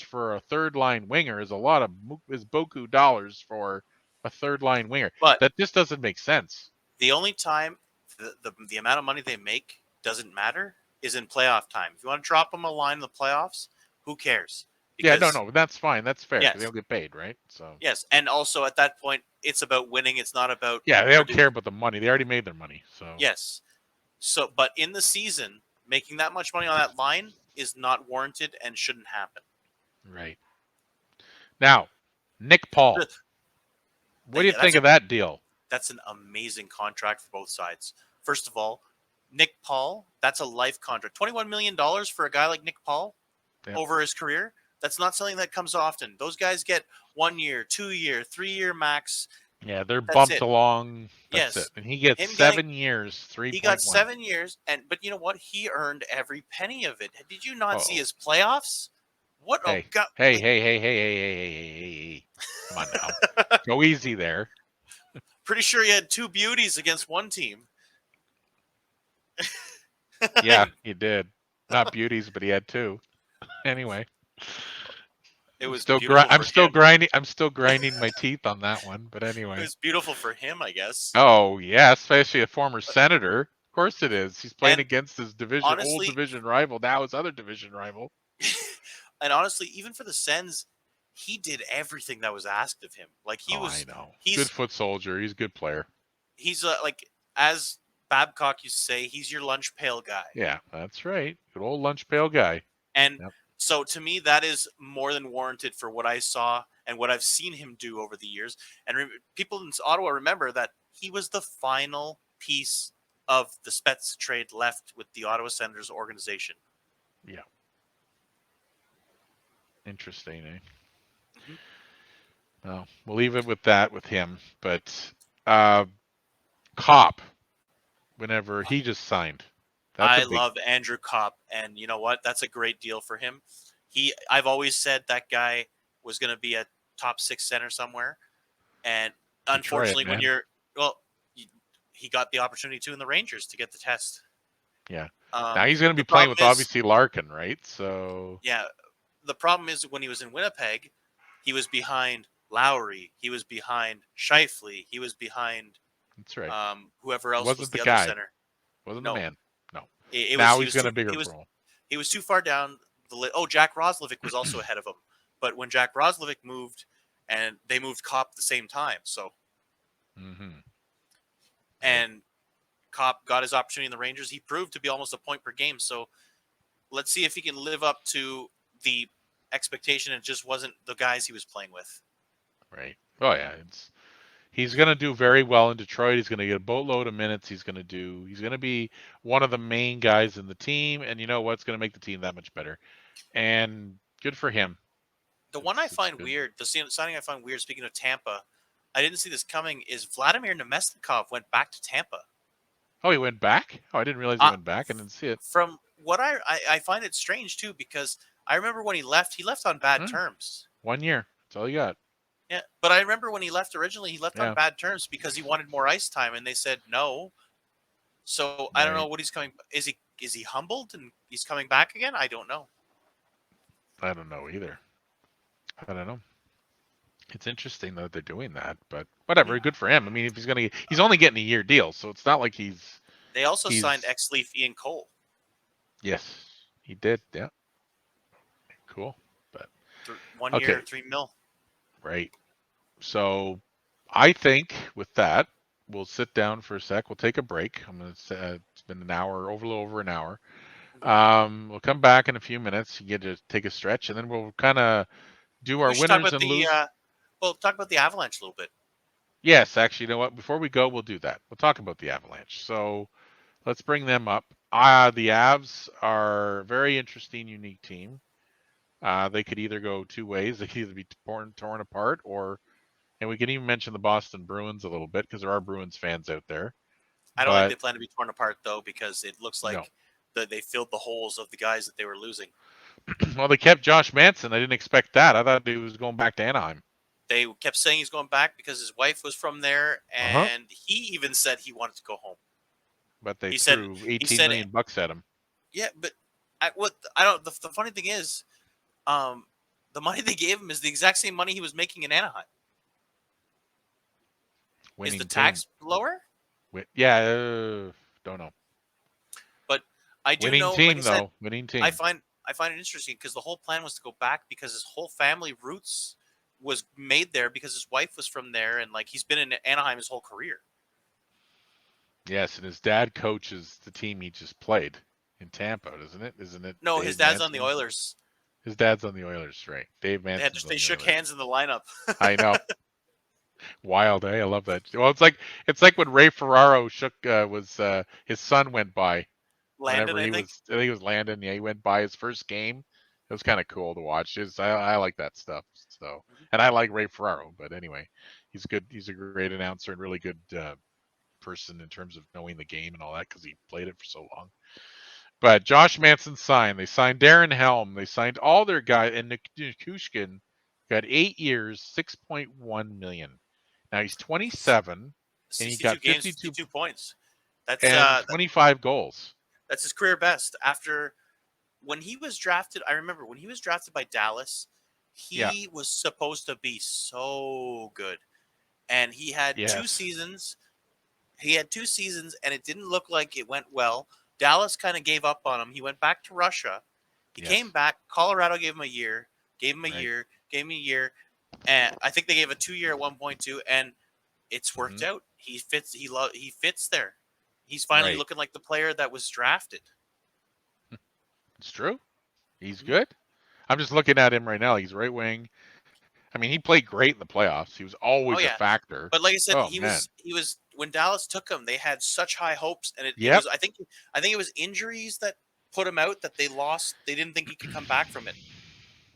for a third line winger is beaucoup dollars for a third line winger. But that just doesn't make sense. The only time the amount of money they make doesn't matter is in playoff time. If you want to drop them a line in the playoffs, who cares? Because, no, that's fine. That's fair. Yes. They don't get paid, right? So yes, and also at that point, it's about winning. It's not about they don't care about the money. They already made their money. So yes. So, but in the season, making that much money on that line is not warranted and shouldn't happen. Right. Now, Nick Paul. What do you think of that deal? That's an amazing contract for both sides. First of all, Nick Paul, that's a life contract. $21 million for a guy like Nick Paul over his career. That's not something that comes often. Those guys get 1 year, 2 year, 3 year max. Yeah, they're That's bumped it. along. That's it. Yes. And he gets Him getting 7 years, He got 3.1. 7 years, but you know what? He earned every penny of it. Did you not see Uh-oh. his playoffs? What a Hey, go! hey, hey, hey, hey, hey, hey, hey, hey, hey. Come on now. Go easy there. Pretty sure he had 2 beauties against one team. Yeah, he did. Not beauties, but he had 2. Anyway. It was Still beautiful I'm for still him. grinding. I'm still grinding my teeth on that one. But It anyway. was beautiful for him, I guess. Oh yeah, especially a former senator. Of course it is. He's playing And against his old honestly, division rival. Now his other division rival. even for the Sens, he did everything that was asked of him. Like Oh, I know. Good he's foot soldier. He's a good player. he's like, as Babcock used to say, he's your lunch pail guy. Yeah, that's right. Good old lunch pail guy. And Yep. so to me, that is more than warranted for what I saw and what I've seen him do over the years. And people in Ottawa remember that he was the final piece of the Spets trade left with the Ottawa Senators organization. Yeah. Interesting, eh? Mm-hmm. Well, we'll leave it with that with him. But Cop, whenever he just signed. I love Andrew Kopp, and you know what? That's a great deal for him. I've always said that guy was going to be a top 6 center somewhere, and Detroit, unfortunately, man. he got the opportunity to in the Rangers to get the test. Yeah. Now he's going to be The playing problem with is, obviously Larkin, right? So yeah, the problem is when he was in Winnipeg, he was behind Lowry, he was behind Scheifele, he was behind that's right. whoever else was Wasn't the the other guy. center. Wasn't the No, man. No. it was Now he he's was got too a bigger role. he was too far down the list. Oh, Jack Roslovic was also ahead of him, but when Jack Roslovic moved, and they moved Kopp at the same time, so and Kopp got his opportunity in the Rangers. He proved to be almost a point per game. So let's see if he can live up to the expectation. It just wasn't the guys he was playing with. Right. Oh yeah, he's going to do very well in Detroit. He's going to get a boatload of minutes. He's going to be one of the main guys in the team, and you know what's going to make the team that much better. And good for him. The one I find weird, the signing I find weird, speaking of Tampa, I didn't see this coming, is Vladimir Nemestikov went back to Tampa. Oh, he went back? Oh, I didn't realize he went back. I didn't see it. From what I find it strange, too, because I remember when he left on bad terms. 1 year. That's all you got. Yeah, but I remember when he left originally, he left on bad terms because he wanted more ice time, and they said no. So I don't know what he's coming. Is he humbled and he's coming back again? I don't know. I don't know either. I don't know. It's interesting that they're doing that, but whatever. Good for him. I mean, if he's only getting a year deal, so it's not like he's. They also signed ex-Leaf Ian Cole. Yes, he did. Yeah. Cool, but 1 year, $3 million. Right. So, I think with that, we'll sit down for a sec. We'll take a break. It's been an hour, over an hour. We'll come back in a few minutes. You get to take a stretch, and then we'll kind of do our winners and losers. Talk about the Avalanche a little bit. Yes, actually, you know what? Before we go, we'll do that. We'll talk about the Avalanche. So let's bring them up. The Avs are a very interesting, unique team. They could either go 2 ways. They could either be torn apart, and we can even mention the Boston Bruins a little bit because there are Bruins fans out there. I don't think they plan to be torn apart, though, because it looks like they filled the holes of the guys that they were losing. Well, they kept Josh Manson. I didn't expect that. I thought he was going back to Anaheim. They kept saying he's going back because his wife was from there, and he even said he wanted to go home. But they threw $18 million at him. Yeah, but the funny thing is, the money they gave him is the exact same money he was making in Anaheim. Is the tax lower? Don't know. But I do know. Winning team, though. Winning team. I find it interesting because the whole plan was to go back because his whole family roots was made there because his wife was from there, and like he's been in Anaheim his whole career. Yes, and his dad coaches the team he just played in Tampa, isn't it? No, his dad's on the Oilers. His dad's on the Oilers, right? Dave Manson. They shook hands in the lineup. I know. Wild, eh? I love that. Well, it's like when Ray Ferraro his son went by. Landon, Whenever I think. I think it was Landon. Yeah, he went by his first game. It was kind of cool to watch. I like that stuff. So, Mhm. and I like Ray Ferraro. But anyway, he's good. He's a great announcer and really good person in terms of knowing the game and all that because he played it for so long. But Josh Manson signed. They signed Darren Helm. They signed all their guys. And Nikushkin got 8 years, 6.1 million. Now he's 27, and he 62 got games, 52 52 points. That's and 25 goals. that's his career best. After when he was drafted, I remember when he was drafted by Dallas, Yeah. he was supposed to be so good. And he had two Yes. seasons. He had 2 seasons, and it didn't look like it went well. Dallas kind of gave up on him. He went back to Russia. He came Yes. back. Colorado gave him a year, gave him a Right. year, gave him a year, and I think they gave a 2 year at 1.2, and it's worked Hmm. out. He fits. He fits there. He's finally Right. looking like the player that was drafted. It's true. He's Mhm. good. I'm just looking at him right now. He's right wing. I mean, he played great in the playoffs. He was Oh always a yeah, factor. but like I said, Oh he man. was he was when Dallas took him. They had such high hopes, and it Yep. was I think it was injuries that put him out that they lost. They didn't think he could come back from it,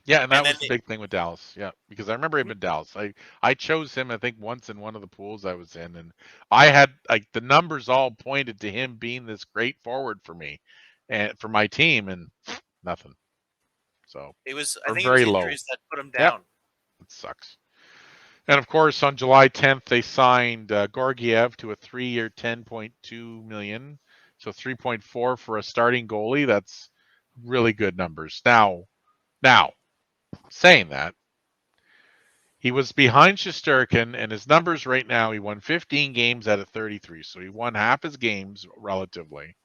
Yeah, and and that then was the big thing with Dallas. Yeah, because I remember him in Dallas. I chose him I think once in one of the pools I was in, and I had like the numbers all pointed to him being this great forward for me and for my team, and nothing. So it was I or think it was very low. injuries that put him Yep, down. it sucks. And of course, on July 10th, they signed Gorgiev to a 3-year, 10.2 million. So 3.4 for a starting goalie. That's really good numbers. Now saying that, he was behind Shesterkin, and his numbers right now, he won 15 games out of 33. So he won half his games relatively.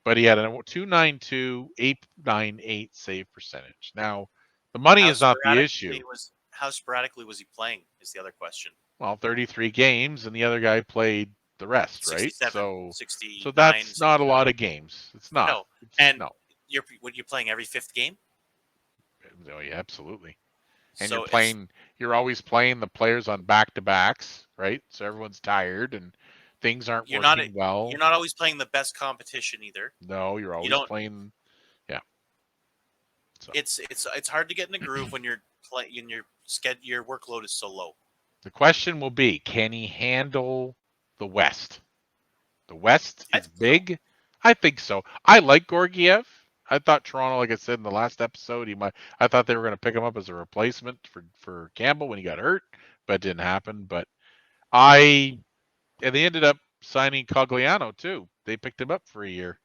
But he had a 292, 898 save percentage. Now, the money is not the issue. How sporadically was he playing? Is the other question. Well, 33 games, and the other guy played the rest, right? 67, So 69, that's not a 67. lot of games. It's not. No, It's and no. you're playing every fifth game, Oh yeah, absolutely. And so it's you're always playing the players on back to backs, right? So everyone's tired and things aren't you're not working well. you're not always playing the best competition either. No, you're You always don't. playing. Yeah. So It's hard to get in a groove when you're playing. Your workload is so low. the question will be, can he handle the West? The West I is think so. big. I think so. I like Gorgiev. I thought Toronto, like I said in the last episode, he might. I thought they were going to pick him up as a replacement for Campbell when he got hurt, but it didn't happen. But I and they ended up signing Cogliano too. They picked him up for a year.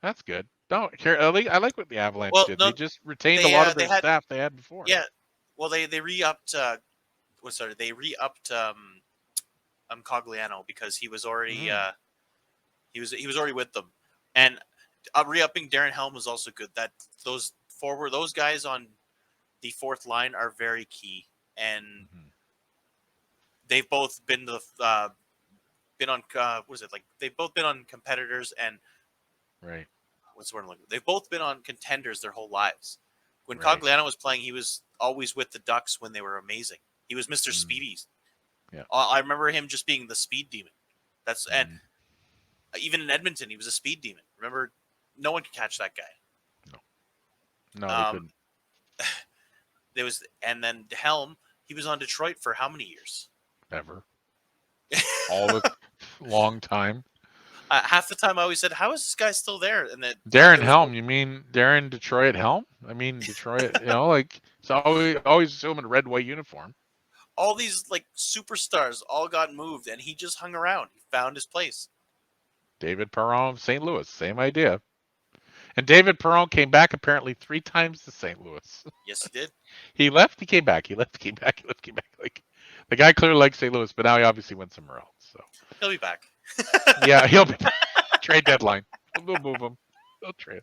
That's good. No, I like what the Avalanche Well, did. They no, just retained a lot of they their had staff they had before. yeah. Well, they re-upped. They re-upped Cogliano because Mm, he was already with them, and re-upping Darren Helm was also good. That those guys on the fourth line are very key, and hmm they've both been on what is it like? They've both been on competitors and Right, what's the word I'm looking for? They've both been on contenders their whole lives. When right. Cogliano was playing, he was always with the Ducks when they were amazing. He was Mr. Mm, Speedy. yeah. I remember him just being the speed demon. And Mm, even in Edmonton, he was a speed demon. Remember, no one could catch that guy. no, no, they Um, couldn't and then Helm, he was on Detroit for how many years? ever. All the long time. Half the time, I always said, "How is this guy still there?" And then Darren there was Helm, you mean Darren Detroit Helm? I mean Detroit, like it's always assume in a red white uniform. all these like superstars all got moved, and he just hung around. He found his place. David Perron of St. Louis, same idea. And David Perron came back apparently 3 times to St. Louis. Yes, he did. He left, he came back. He left, he came back. He left, he came back. Like the guy clearly likes St. Louis, but now he obviously went somewhere else. So He'll be back. yeah, he'll be trade deadline. We'll move him. They'll trade.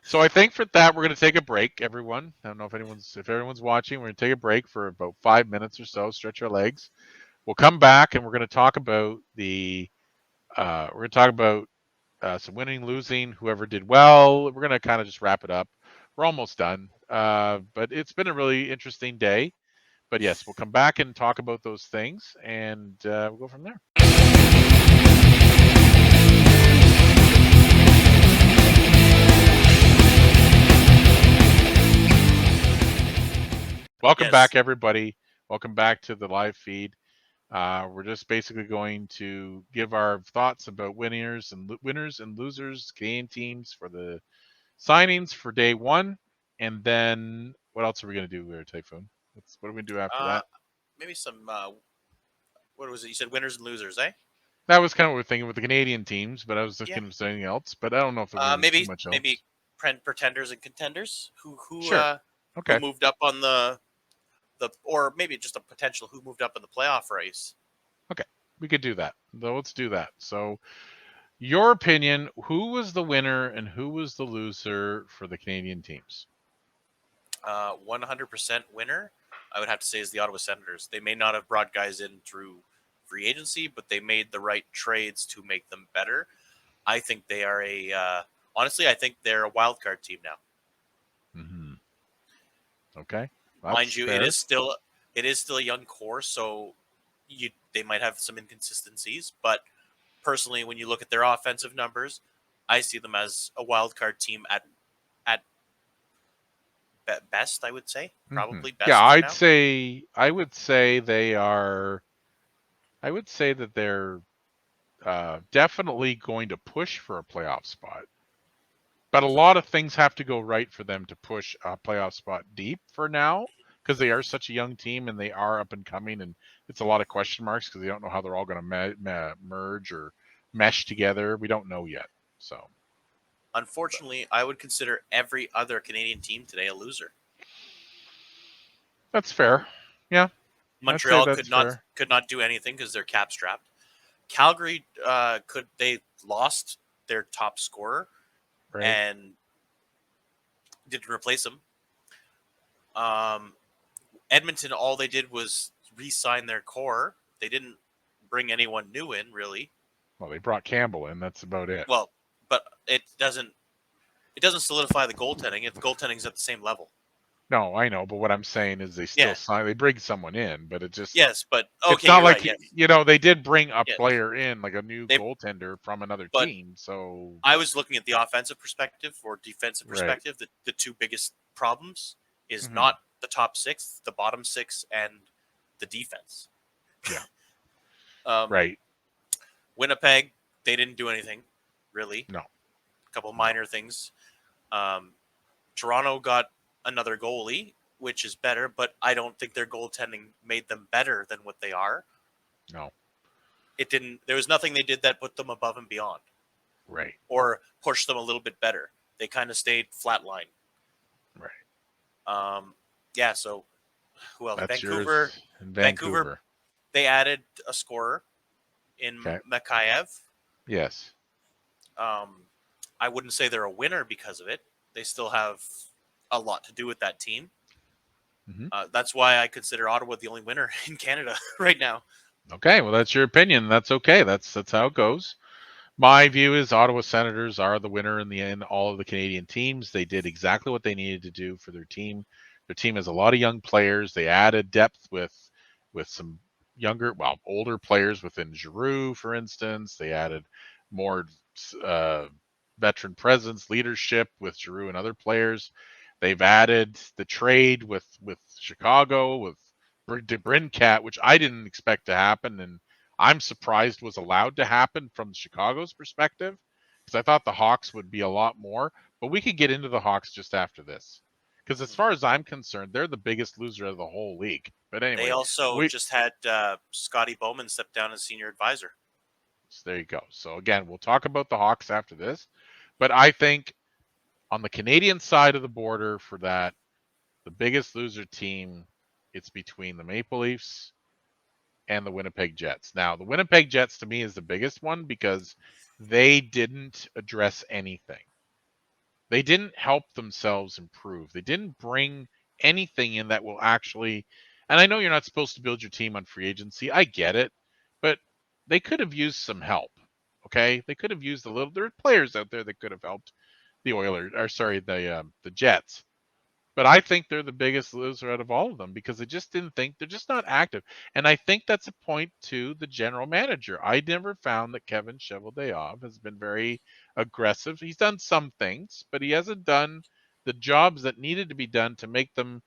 So I think for that we're going to take a break, everyone. I don't know if everyone's watching. We're going to take a break for about 5 minutes or so, stretch our legs. We'll come back and we're going to talk about some winning, losing, whoever did well. We're going to kind of just wrap it up. We're almost done, but it's been a really interesting day. But yes, we'll come back and talk about those things, and we'll go from there. Welcome back, everybody. Welcome back to the live feed. We're just basically going to give our thoughts about winners and losers, Canadian teams for the signings for day one, and then what else are we going to do, Typhoon? What are we going to do after that? Maybe some. What was it? You said winners and losers, eh? That was kind of what we're thinking with the Canadian teams, but I was thinking of something else. But I don't know if there's maybe too much else. maybe pretenders and contenders who Sure. Okay. who moved up on the or maybe just a potential who moved up in the playoff race. Okay, we could do that. Let's do that. So, your opinion: who was the winner and who was the loser for the Canadian teams? 100% winner, I would have to say, is the Ottawa Senators. They may not have brought guys in through free agency, but they made the right trades to make them better. I think they are honestly, I think they're a wild card team now. Mm-hmm. Okay. Mind you, it is still a young core, so they might have some inconsistencies. But personally, when you look at their offensive numbers, I see them as a wild card team at best. I would say probably best. Yeah, I would say they are. I would say that they're definitely going to push for a playoff spot. But a lot of things have to go right for them to push a playoff spot deep for now, because they are such a young team and they are up and coming, and it's a lot of question marks because they don't know how they're all going to merge or mesh together. We don't know yet. So, unfortunately, I would consider every other Canadian team today a loser. That's fair. Yeah. Montreal could not do anything because they're cap strapped. Calgary they lost their top scorer. Right. And didn't replace him. Edmonton, all they did was re-sign their core. They didn't bring anyone new in, really. Well, they brought Campbell in. That's about it. Well, but it doesn't solidify the goaltending. If the goaltending's at the same level. No, I know, but what I'm saying is they still sign. They bring someone in, but it just but okay, it's not like right, they did bring a player in, like a new goaltender from another team. So I was looking at the offensive perspective or defensive perspective. Right. The two biggest problems is not the top six, the bottom six, and the defense. Yeah. Right. Winnipeg, they didn't do anything, really. No. A couple minor things. Toronto got another goalie, which is better, but I don't think their goaltending made them better than what they are. No. It didn't. There was nothing they did that put them above and beyond. Right. Or pushed them a little bit better. They kind of stayed flatline. Right. Yeah, so who else? That's Vancouver. They added a scorer in Mikheyev. Yes. I wouldn't say they're a winner because of it. They still have a lot to do with that team. Mm-hmm. That's why I consider Ottawa the only winner in Canada right now. Okay, well, that's your opinion. That's okay. That's how it goes. My view is Ottawa Senators are the winner in the end. All of the Canadian teams, they did exactly what they needed to do for their team. Their team has a lot of young players. They added depth with some older players within Giroux, for instance. They added more veteran presence, leadership with Giroux and other players. They've added the trade with Chicago, with DeBrincat, which I didn't expect to happen, and I'm surprised was allowed to happen from Chicago's perspective, because I thought the Hawks would be a lot more. But we could get into the Hawks just after this, because as far as I'm concerned, they're the biggest loser of the whole league. But anyway, they also just had Scotty Bowman step down as senior advisor. So there you go. So again, we'll talk about the Hawks after this, but I think on the Canadian side of the border for that, the biggest loser team, it's between the Maple Leafs and the Winnipeg Jets. Now, the Winnipeg Jets to me is the biggest one because they didn't address anything. They didn't help themselves improve. They didn't bring anything in that will actually, and I know you're not supposed to build your team on free agency. I get it, but they could have used some help. Okay, they could have used there are players out there that could have helped the Oilers, the Jets. But I think they're the biggest loser out of all of them because they just didn't think, they're just not active. And I think that's a point to the general manager. I never found that Kevin Cheveldayoff has been very aggressive. He's done some things, but he hasn't done the jobs that needed to be done to make them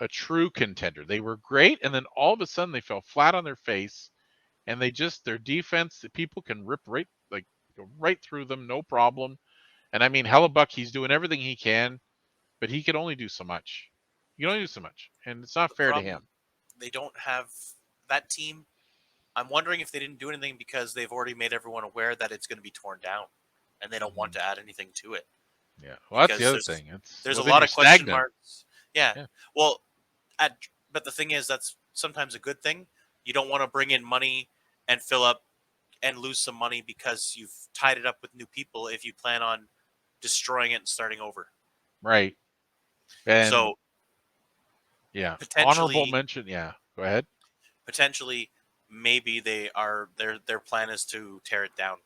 a true contender. They were great, and then all of a sudden they fell flat on their face, and they just, their defense, the people can rip right, like, go right through them, no problem. And I mean, Hellebuck, he's doing everything he can, but he can only do so much. He can only do so much, and it's not The fair to problem, him. they don't have that team. I'm wondering if they didn't do anything because they've already made everyone aware that it's going to be torn down, and they don't want to add anything to it. Yeah, well, that's the Because other thing. It's, there's well, a then lot you're of question stagnant. marks. Yeah. Yeah. Well, but the thing is, that's sometimes a good thing. You don't want to bring in money and fill up and lose some money because you've tied it up with new people if you plan on destroying it and starting over. Right. And So yeah, honorable potentially, mention. Yeah, go ahead. maybe their plan is to tear it down.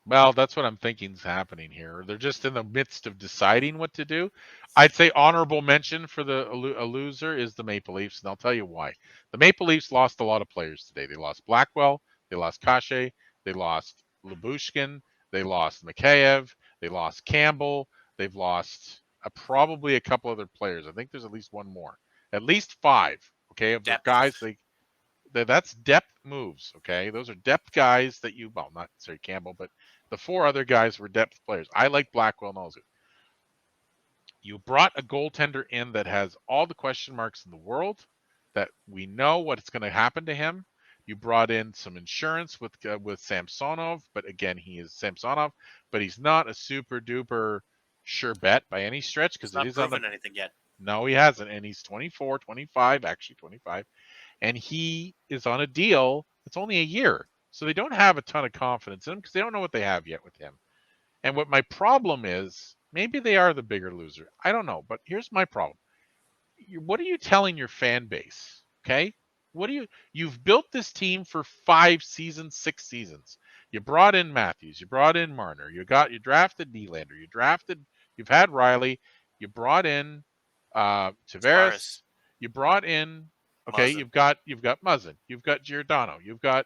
Well, that's what I'm thinking is happening here. They're just in the midst of deciding what to do. I'd say honorable mention for a loser is the Maple Leafs, and I'll tell you why. The Maple Leafs lost a lot of players today. They lost Blackwell, they lost Kashi, they lost Lyubushkin, they lost Mikheyev, they lost Campbell, they've lost probably a couple other players. I think there's at least one more, at least five. Okay, of their Depth. guys, that's depth moves. Okay, those are depth guys that you, well, not sorry Campbell, but the four other guys were depth players. I like Blackwell and all those. You brought a goaltender in that has all the question marks in the world, that we know what's going to happen to him. You brought in some insurance with Samsonov, but again, he is Samsonov, but he's not a super duper sure bet by any stretch He's because it not is on the. proven anything yet. No, he hasn't, and he's 24, 25, actually 25, and he is on a deal that's only a year. So they don't have a ton of confidence in him because they don't know what they have yet with him. And what my problem is, maybe they are the bigger loser. I don't know, but here's my problem. What are you telling your fan base? Okay? You've built this team for 5 seasons, 6 seasons. You brought in Matthews, you brought in Marner, you drafted Nylander, you've had Riley, you brought in Tavares, Tavares, you brought in, okay, Muzzin. you've got Muzzin, you've got Giordano, you've got,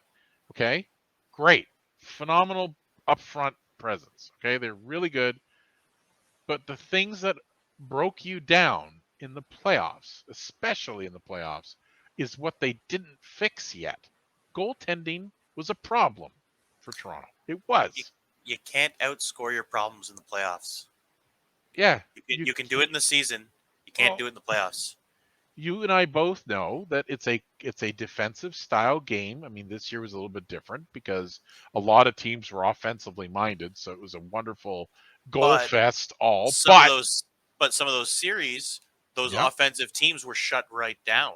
okay, great, phenomenal upfront presence. Okay, they're really good, but the things that broke you down in the playoffs, especially in the playoffs, is what they didn't fix yet. Goaltending was a problem for Toronto. It You, was. you can't outscore your problems in the playoffs. Yeah. You can do it in the season. You can't Well, do it in the playoffs. you and I both know that it's a defensive style game. I mean, this year was a little bit different because a lot of teams were offensively minded, so it was a wonderful goal But fest all. some of But those, some of those series, those yeah, offensive teams were shut right down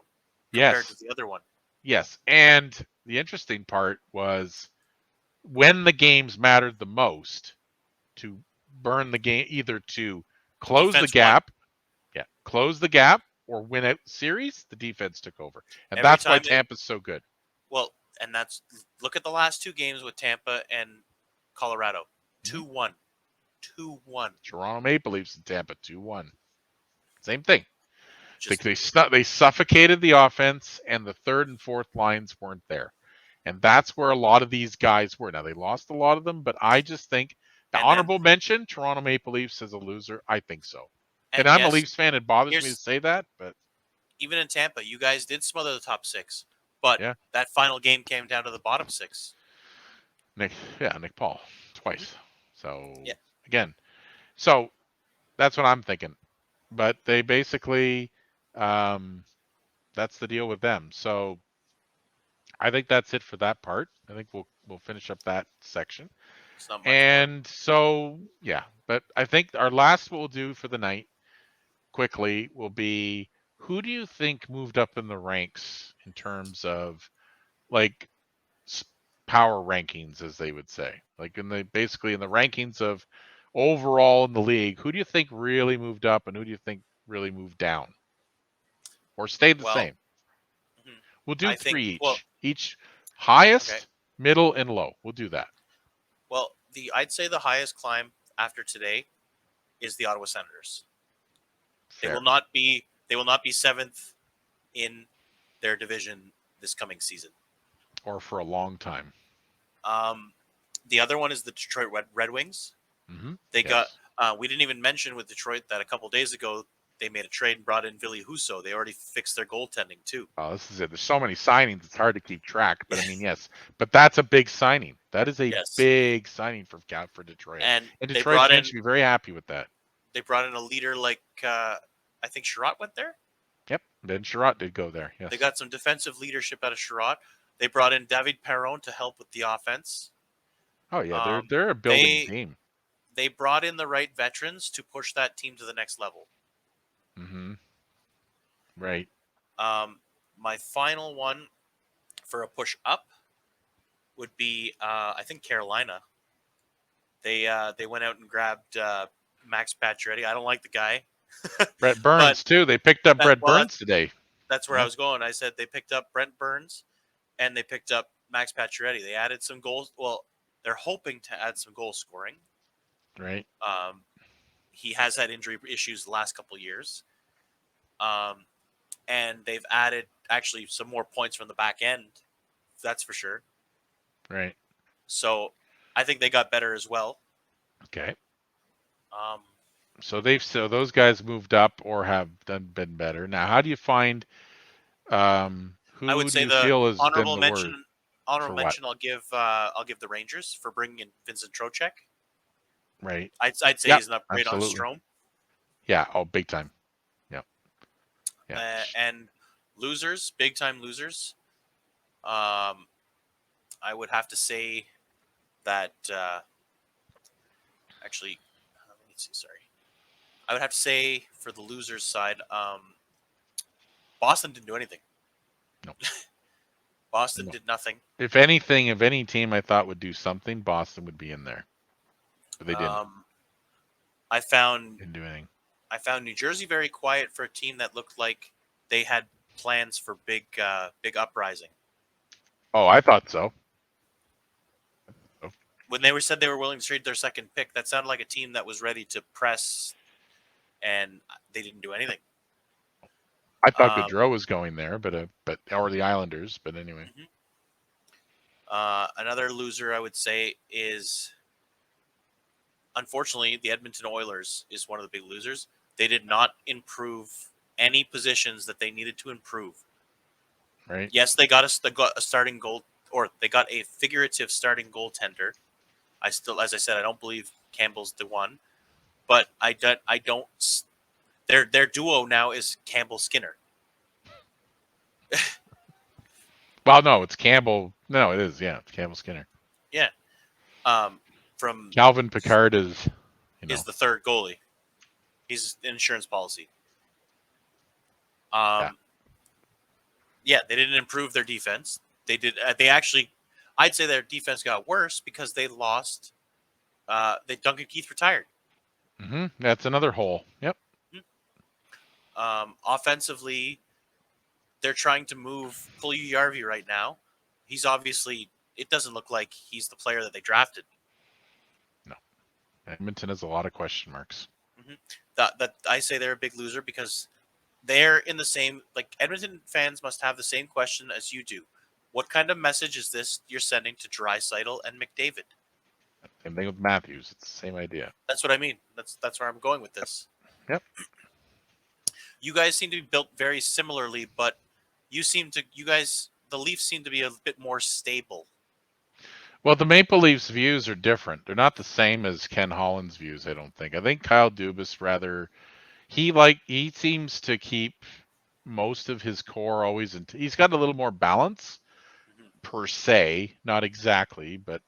compared to yes, the other one. yes. And the interesting part was when the games mattered the most to burn the game, either to close the Defense won gap, close the gap, or win out the series, the defense took over. And every that's why time they. Tampa's so good. Well, and that's look at the last two games with Tampa and Colorado. Mhm. 2-1. 2-1. Toronto Maple Leafs and Tampa 2-1. Same thing. Just They suffocated the offense, and the third and fourth lines weren't there. And that's where a lot of these guys were. Now, they lost a lot of them, but I just think the and then honorable mention, Toronto Maple Leafs as a loser, I think so. And and I'm a yes, Leafs fan. It bothers me to here's say that, but even in Tampa, you guys did smother the top six, but yeah, that final game came down to the bottom six. Nick Paul Mm-hmm. twice. So Yeah, again, so that's what I'm thinking. But they basically, um, that's the deal with them. So I think that's it for that part. I think we'll finish up that section. it's not much more. And so yeah, but I think our last what we'll do for the night quickly will be, who do you think moved up in the ranks in terms of, like, power rankings, as they would say, like basically in the rankings of overall in the league, who do you think really moved up and who do you think really moved down or stayed the Well, same? mhm, We'll do I think. three Well, each okay. highest, middle, and low. We'll do that. Well, I'd say the highest climb after today is the Ottawa Senators. They Fair. will not be 7th in their division this coming season. Or for a long time. The other one is the Detroit Red Wings. Mm-hmm. They got. We didn't even mention with Detroit that a couple days ago they made a trade and brought in Ville Husso. They already fixed their goaltending too. Oh, this is it. There's so many signings; it's hard to keep track. But I mean, yes. But that's a big signing. That is a big signing for Detroit. And Detroit fans should be very happy with that. They brought in a leader like I think Sherratt went there. Yep, Ben Sherratt did go there. Yes. They got some defensive leadership out of Sherratt. They brought in David Perron to help with the offense. Oh yeah, they're a building team. They brought in the right veterans to push that team to the next level. Mm-hmm. Right. My final one for a push up would be I think Carolina. They went out and grabbed Max Pacioretty. I don't like the guy. Brent Burns too. They picked up Brent Burns today. That's where I was going. I said they picked up Brent Burns, and they picked up Max Pacioretty. They added some goals. Well, they're hoping to add some goal scoring. Right. He has had injury issues the last couple of years. And they've added actually some more points from the back end. That's for sure. Right. So I think they got better as well. Okay. So those guys moved up or have been better. Now, how do you find who I would say do you feel has honorable been the mention. word? Honorable mention. I'll give the Rangers for bringing in Vincent Trocheck. Right. I'd say he's an upgrade on Strome. Yeah. Oh, big time. Yeah. And losers, big time losers. I would have to say that actually, let me see. Sorry, I would have to say for the losers side, Boston didn't do anything. No. Boston did nothing. If anything, if any team I thought would do something, Boston would be in there, but they didn't. Didn't do anything. I found New Jersey very quiet for a team that looked like they had plans for big uprising. Oh, I thought so. When they said they were willing to trade their second pick, that sounded like a team that was ready to press, and they didn't do anything. I thought Gaudreau was going there, but or the Islanders, but anyway. Mm-hmm. Another loser I would say is, unfortunately, the Edmonton Oilers is one of the big losers. They did not improve any positions that they needed to improve. Right. Yes, they got a starting goal, or they got a figurative starting goaltender. I still, as I said, I don't believe Campbell's the one, but I don't. Their duo now is Campbell Skinner. Well, no, it's Campbell. No, it is. Yeah, it's Campbell Skinner. Yeah. From Calvin Pickard is the third goalie. He's an insurance policy. Yeah, they didn't improve their defense. They did. They actually, I'd say their defense got worse because they lost. Duncan Keith retired. Mm-hmm. That's another hole. Yep. Offensively, they're trying to move Puljujärvi right now. He's obviously. It doesn't look like he's the player that they drafted. No, Edmonton has a lot of question marks. Mm-hmm. That I say they're a big loser because they're in the same. Like Edmonton fans must have the same question as you do. What kind of message is this you're sending to Draisaitl and McDavid? Same thing with Matthews. It's the same idea. That's what I mean. That's where I'm going with this. Yep. You guys seem to be built very similarly, but the Leafs seem to be a bit more stable. Well, the Maple Leafs views are different. They're not the same as Ken Holland's views, I don't think. I think Kyle Dubas he seems to keep most of his core always he's got a little more balance per se, not exactly, but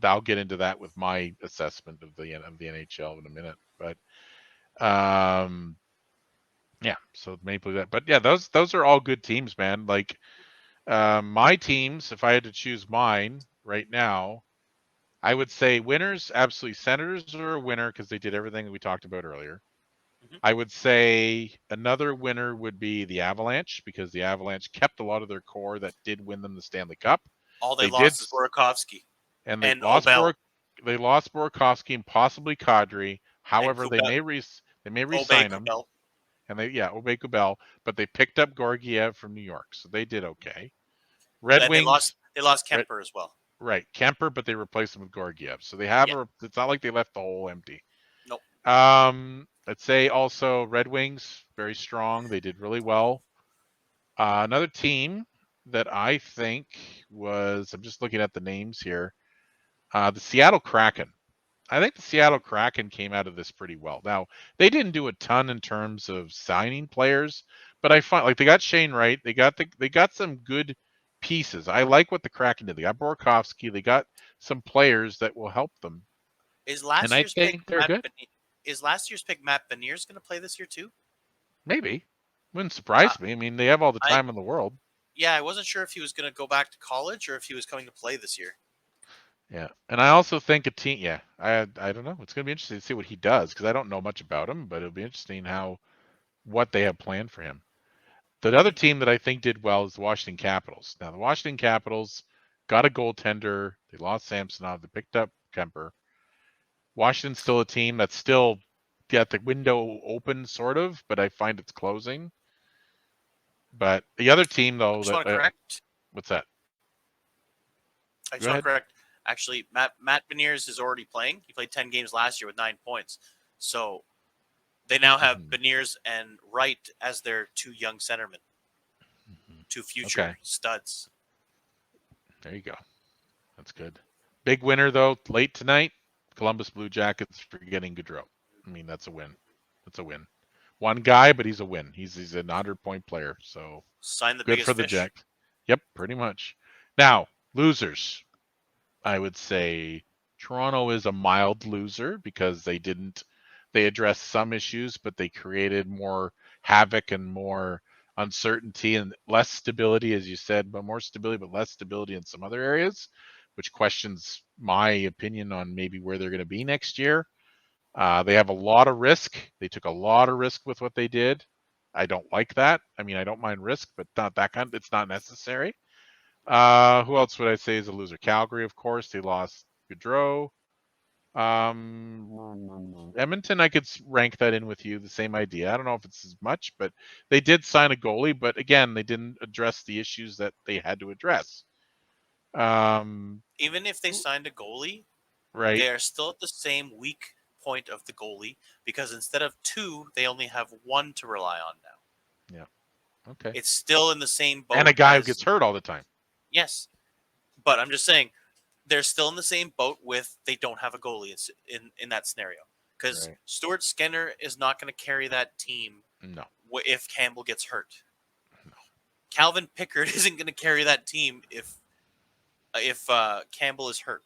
I'll get into that with my assessment of the NHL in a minute. But yeah, so Maple Leafs. But yeah, those are all good teams, man. Like my teams, if I had to choose mine right now, I would say winners, absolutely. Senators are a winner because they did everything that we talked about earlier. Mm-hmm. I would say another winner would be the Avalanche because the Avalanche kept a lot of their core that did win them the Stanley Cup. All they lost is Burakovsky. And they lost Burakovsky and possibly Kadri. However, they may re-sign him. and Obey Kubel, but they picked up Gorgiev from New York, so they did okay. Red And Wings, they lost Red, Kemper as well. right? Kemper, but they replaced him with Gorgiev, so they have Yeah. it's not like they left the hole empty. Nope. Let's say also Red Wings, very strong. They did really well. Another team that I think was, I'm just looking at the names here, the Seattle Kraken. I think the Seattle Kraken came out of this pretty well. Now, they didn't do a ton in terms of signing players, but I find like they got Shane Wright, they got some good pieces. I like what the Kraken did. They got Borkowski, they got some players that will help them. Is And last I year's pick think they're good. Matt Beniers going to play this year too? Maybe. Wouldn't Uh, surprise me. I mean, they have all the I time in the world. Yeah, I wasn't sure if he was going to go back to college or if he was coming to play this year. Yeah, and I also think a team. Yeah, I don't know. It's going to be interesting to see what he does because I don't know much about him, but it'll be interesting what they have planned for him. The other team that I think did well is the Washington Capitals. Now the Washington Capitals got a goaltender. They lost Samsonov. They picked up Kemper. Washington's still a team that's still got the window open, sort of, but I find it's closing. But the other team, I though, just want to correct. what's that? I Go just want ahead. to correct. Actually, Matt Beniers is already playing. He played 10 games last year with 9 points. So they now have Beniers and Wright as their two young centermen, two future studs. There you go. That's good. Big winner though, late tonight. Columbus Blue Jackets for getting Gaudreau. I mean, that's a win. That's a win. One guy, but he's a win. He's a 100-point player. So Sign the good biggest for the fish. Jacks. Yep, pretty much. Now, losers. I would say Toronto is a mild loser because they addressed some issues, but they created more havoc and more uncertainty and less stability, as you said, but more stability, but less stability in some other areas, which questions my opinion on maybe where they're going to be next year. They have a lot of risk. They took a lot of risk with what they did. I don't like that. I mean, I don't mind risk, but not that kind. It's not necessary. Who else would I say is a loser? Calgary, of course. They lost Gaudreau. Edmonton, I could rank that in with you. The same idea. I don't know if it's as much, but they did sign a goalie. But again, they didn't address the issues that they had to address. Even if they signed a goalie, Right. they are still at the same weak point of the goalie because instead of two, they only have one to rely on now. Yeah. Okay. It's still in the same boat. And a guy who gets hurt all the time. Yes. But I'm just saying, they're still in the same boat with they don't have a goalie in that scenario. Because Stuart Skinner is not going to carry that team if Campbell gets hurt. No. Calvin Pickard isn't going to carry that team if Campbell is hurt.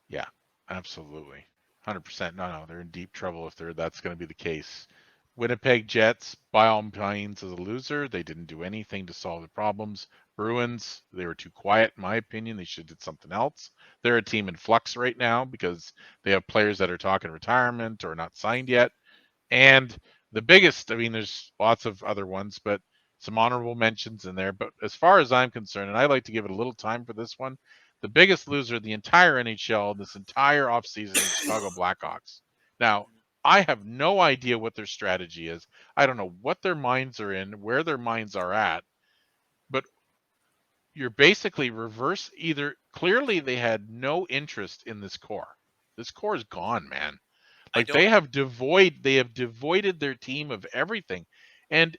Yeah, absolutely. 100%. No, they're in deep trouble if that's going to be the case. Winnipeg Jets, by all means, as a loser. They didn't do anything to solve the problems. Bruins, they were too quiet, in my opinion. They should have did something else. They're a team in flux right now because they have players that are talking retirement or not signed yet. And the biggest, I mean, there's lots of other ones, but some honorable mentions in there. But as far as I'm concerned, and I like to give it a little time for this one, the biggest loser of the entire NHL, this entire offseason, is Chicago Blackhawks. Now, I have no idea what their strategy is. I don't know what their minds are in, where their minds are at, but you're basically reverse either. Clearly, they had no interest in this core. This core is gone, man. Like they have devoided their team of everything, and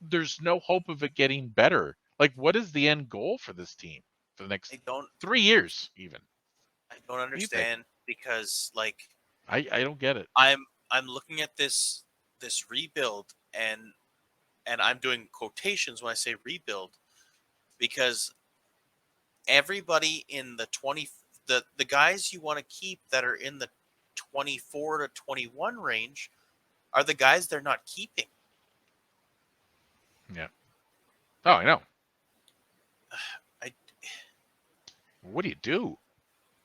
there's no hope of it getting better. Like, what is the end goal for this team for the next 3 years, even? I don't understand because, like, I don't get it. I'm looking at this rebuild and I'm doing quotations when I say rebuild because everybody in the guys you want to keep that are in the 24 to 21 range are the guys they're not keeping. Yeah. Oh, I know. What do you do?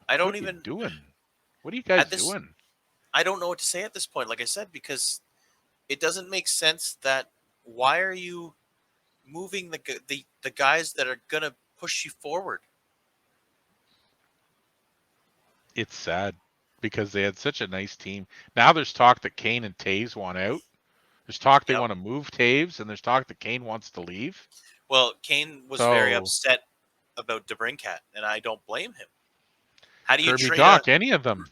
I don't what even doing. What are you guys doing? I don't know what to say at this point. Like I said, because it doesn't make sense that why are you moving the guys that are gonna push you forward? It's sad because they had such a nice team. Now there's talk that Kane and Taves want out. There's talk they Yep. want to move Taves, and there's talk that Kane wants to leave. Well, Kane was very upset about DeBrincat, and I don't blame him. How do you Kirby trade Doc, any of them?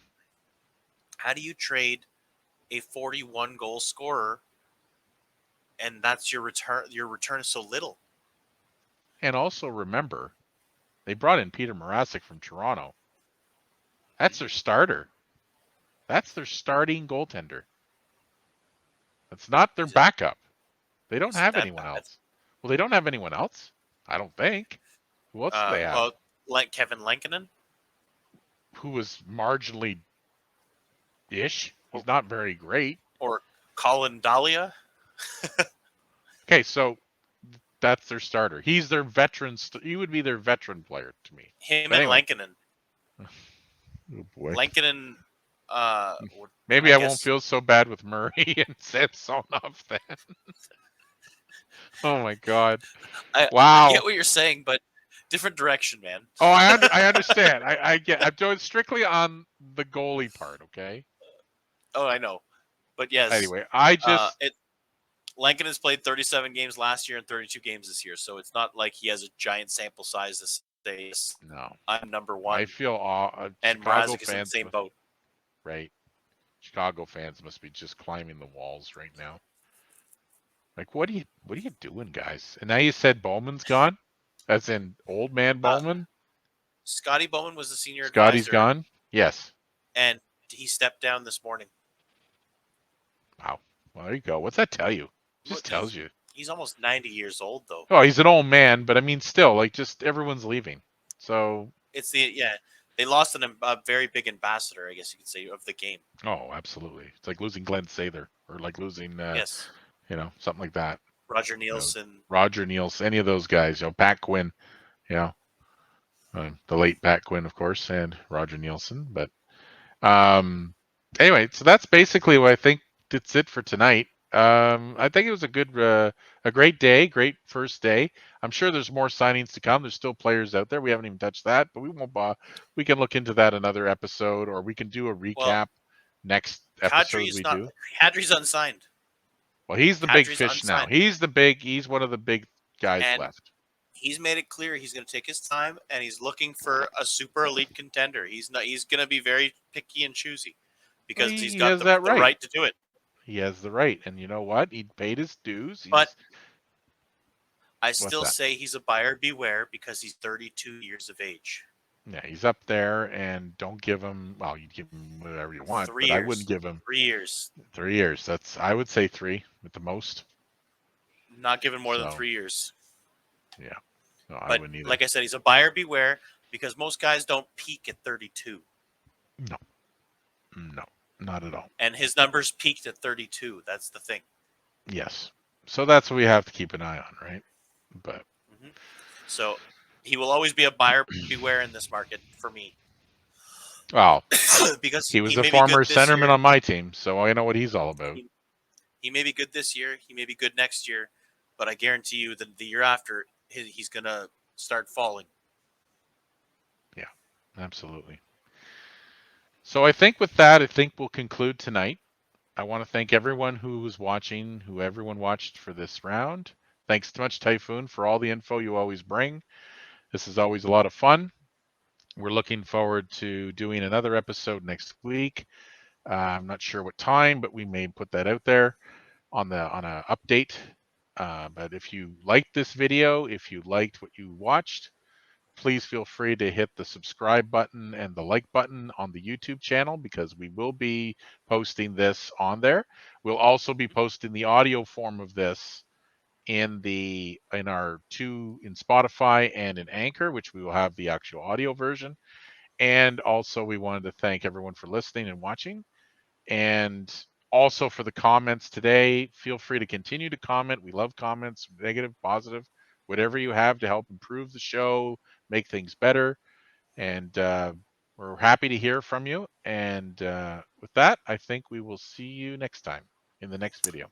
How do you trade a 41 goal scorer, and that's your return? Your return is so little. And also remember, they brought in Peter Mrazek from Toronto. That's their starter. That's their starting goaltender. That's not their backup. They don't have anyone else. Well, they don't have anyone else. I don't think. Who else do they have? Well, like Kevin Lankinen, who was marginally-ish. He's not very great. Or Colin Dahlia. Okay, so that's their starter. He's their veteran. He would be their veteran player to me. Him but and anyway. Lankinen. Oh boy. Lankinen. Maybe I won't feel so bad with Murray and Samsonov then. Oh my God! Wow. I get what you're saying, but different direction, man. Oh, I understand. I get. I'm doing strictly on the goalie part. Okay. Oh, I know, but yes. Anyway, I just Lankinen has played 37 games last year and 32 games this year, so it's not like he has a giant sample size to say, no, I'm number one. I feel and Mrazek is in the same boat. Right. Chicago fans must be just climbing the walls right now. Like, what are you doing, guys? And now you said Bowman's gone? As in old man Bowman? Scotty Bowman was the senior Scotty's advisor. Gone? Yes. And he stepped down this morning. Wow. Well, there you go. What's that tell you? It just tells you. He's almost 90 years old, though. Oh, he's an old man, but I mean, still, like, just everyone's leaving. So it's they lost a very big ambassador, I guess you could say, of the game. Oh, absolutely. It's like losing Glenn Sather or like losing, yes, something like that. Roger Nielsen. Roger Nielsen, any of those guys, Pat Quinn, the late Pat Quinn, of course, and Roger Nielsen. But anyway, so that's basically what I think that's it for tonight. I think it was a great day, great first day. I'm sure there's more signings to come. There's still players out there. We haven't even touched that, but we won't. We can look into that another episode, or we can do a recap next episode. Kadri's unsigned. Well, he's the big fish now. He's one of the big guys left. He's made it clear he's going to take his time, and he's looking for a super elite contender. He's going to be very picky and choosy because he's got the right to do it. He has the right, and you know what? He paid his dues. But I still say he's a buyer beware because he's 32 years of age. Yeah, he's up there, and don't give him. Well, you give him whatever you want, but I wouldn't give him 3 years. 3 years. I would say 3 at the most. Not giving more than 3 years. Yeah, no, I wouldn't either. Like I said, he's a buyer beware because most guys don't peak at 32. No, not at all. And his numbers peaked at 32. That's the thing. Yes, so that's what we have to keep an eye on, right? But so. He will always be a buyer beware in this market for me. Well, because he was a former centerman on my team, so I know what he's all about. He may be good this year. He may be good next year, but I guarantee you that the year after, he's going to start falling. Yeah, absolutely. So I think with that, we'll conclude tonight. I want to thank everyone who was watching, who everyone watched for this round. Thanks so much, Typhoon, for all the info you always bring. This is always a lot of fun. We're looking forward to doing another episode next week. I'm not sure what time, but we may put that out there on a update. But if you liked this video, if you liked what you watched, please feel free to hit the subscribe button and the like button on the YouTube channel because we will be posting this on there. We'll also be posting the audio form of this in Spotify and in Anchor, which we will have the actual audio version. And also we wanted to thank everyone for listening and watching, and also for the comments today. Feel free to continue to comment. We love comments, negative, positive, whatever you have to help improve the show, make things better. And we're happy to hear from you. And with that, I think we will see you next time in the next video.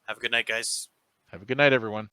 Have a good night, guys. Have a good night, everyone.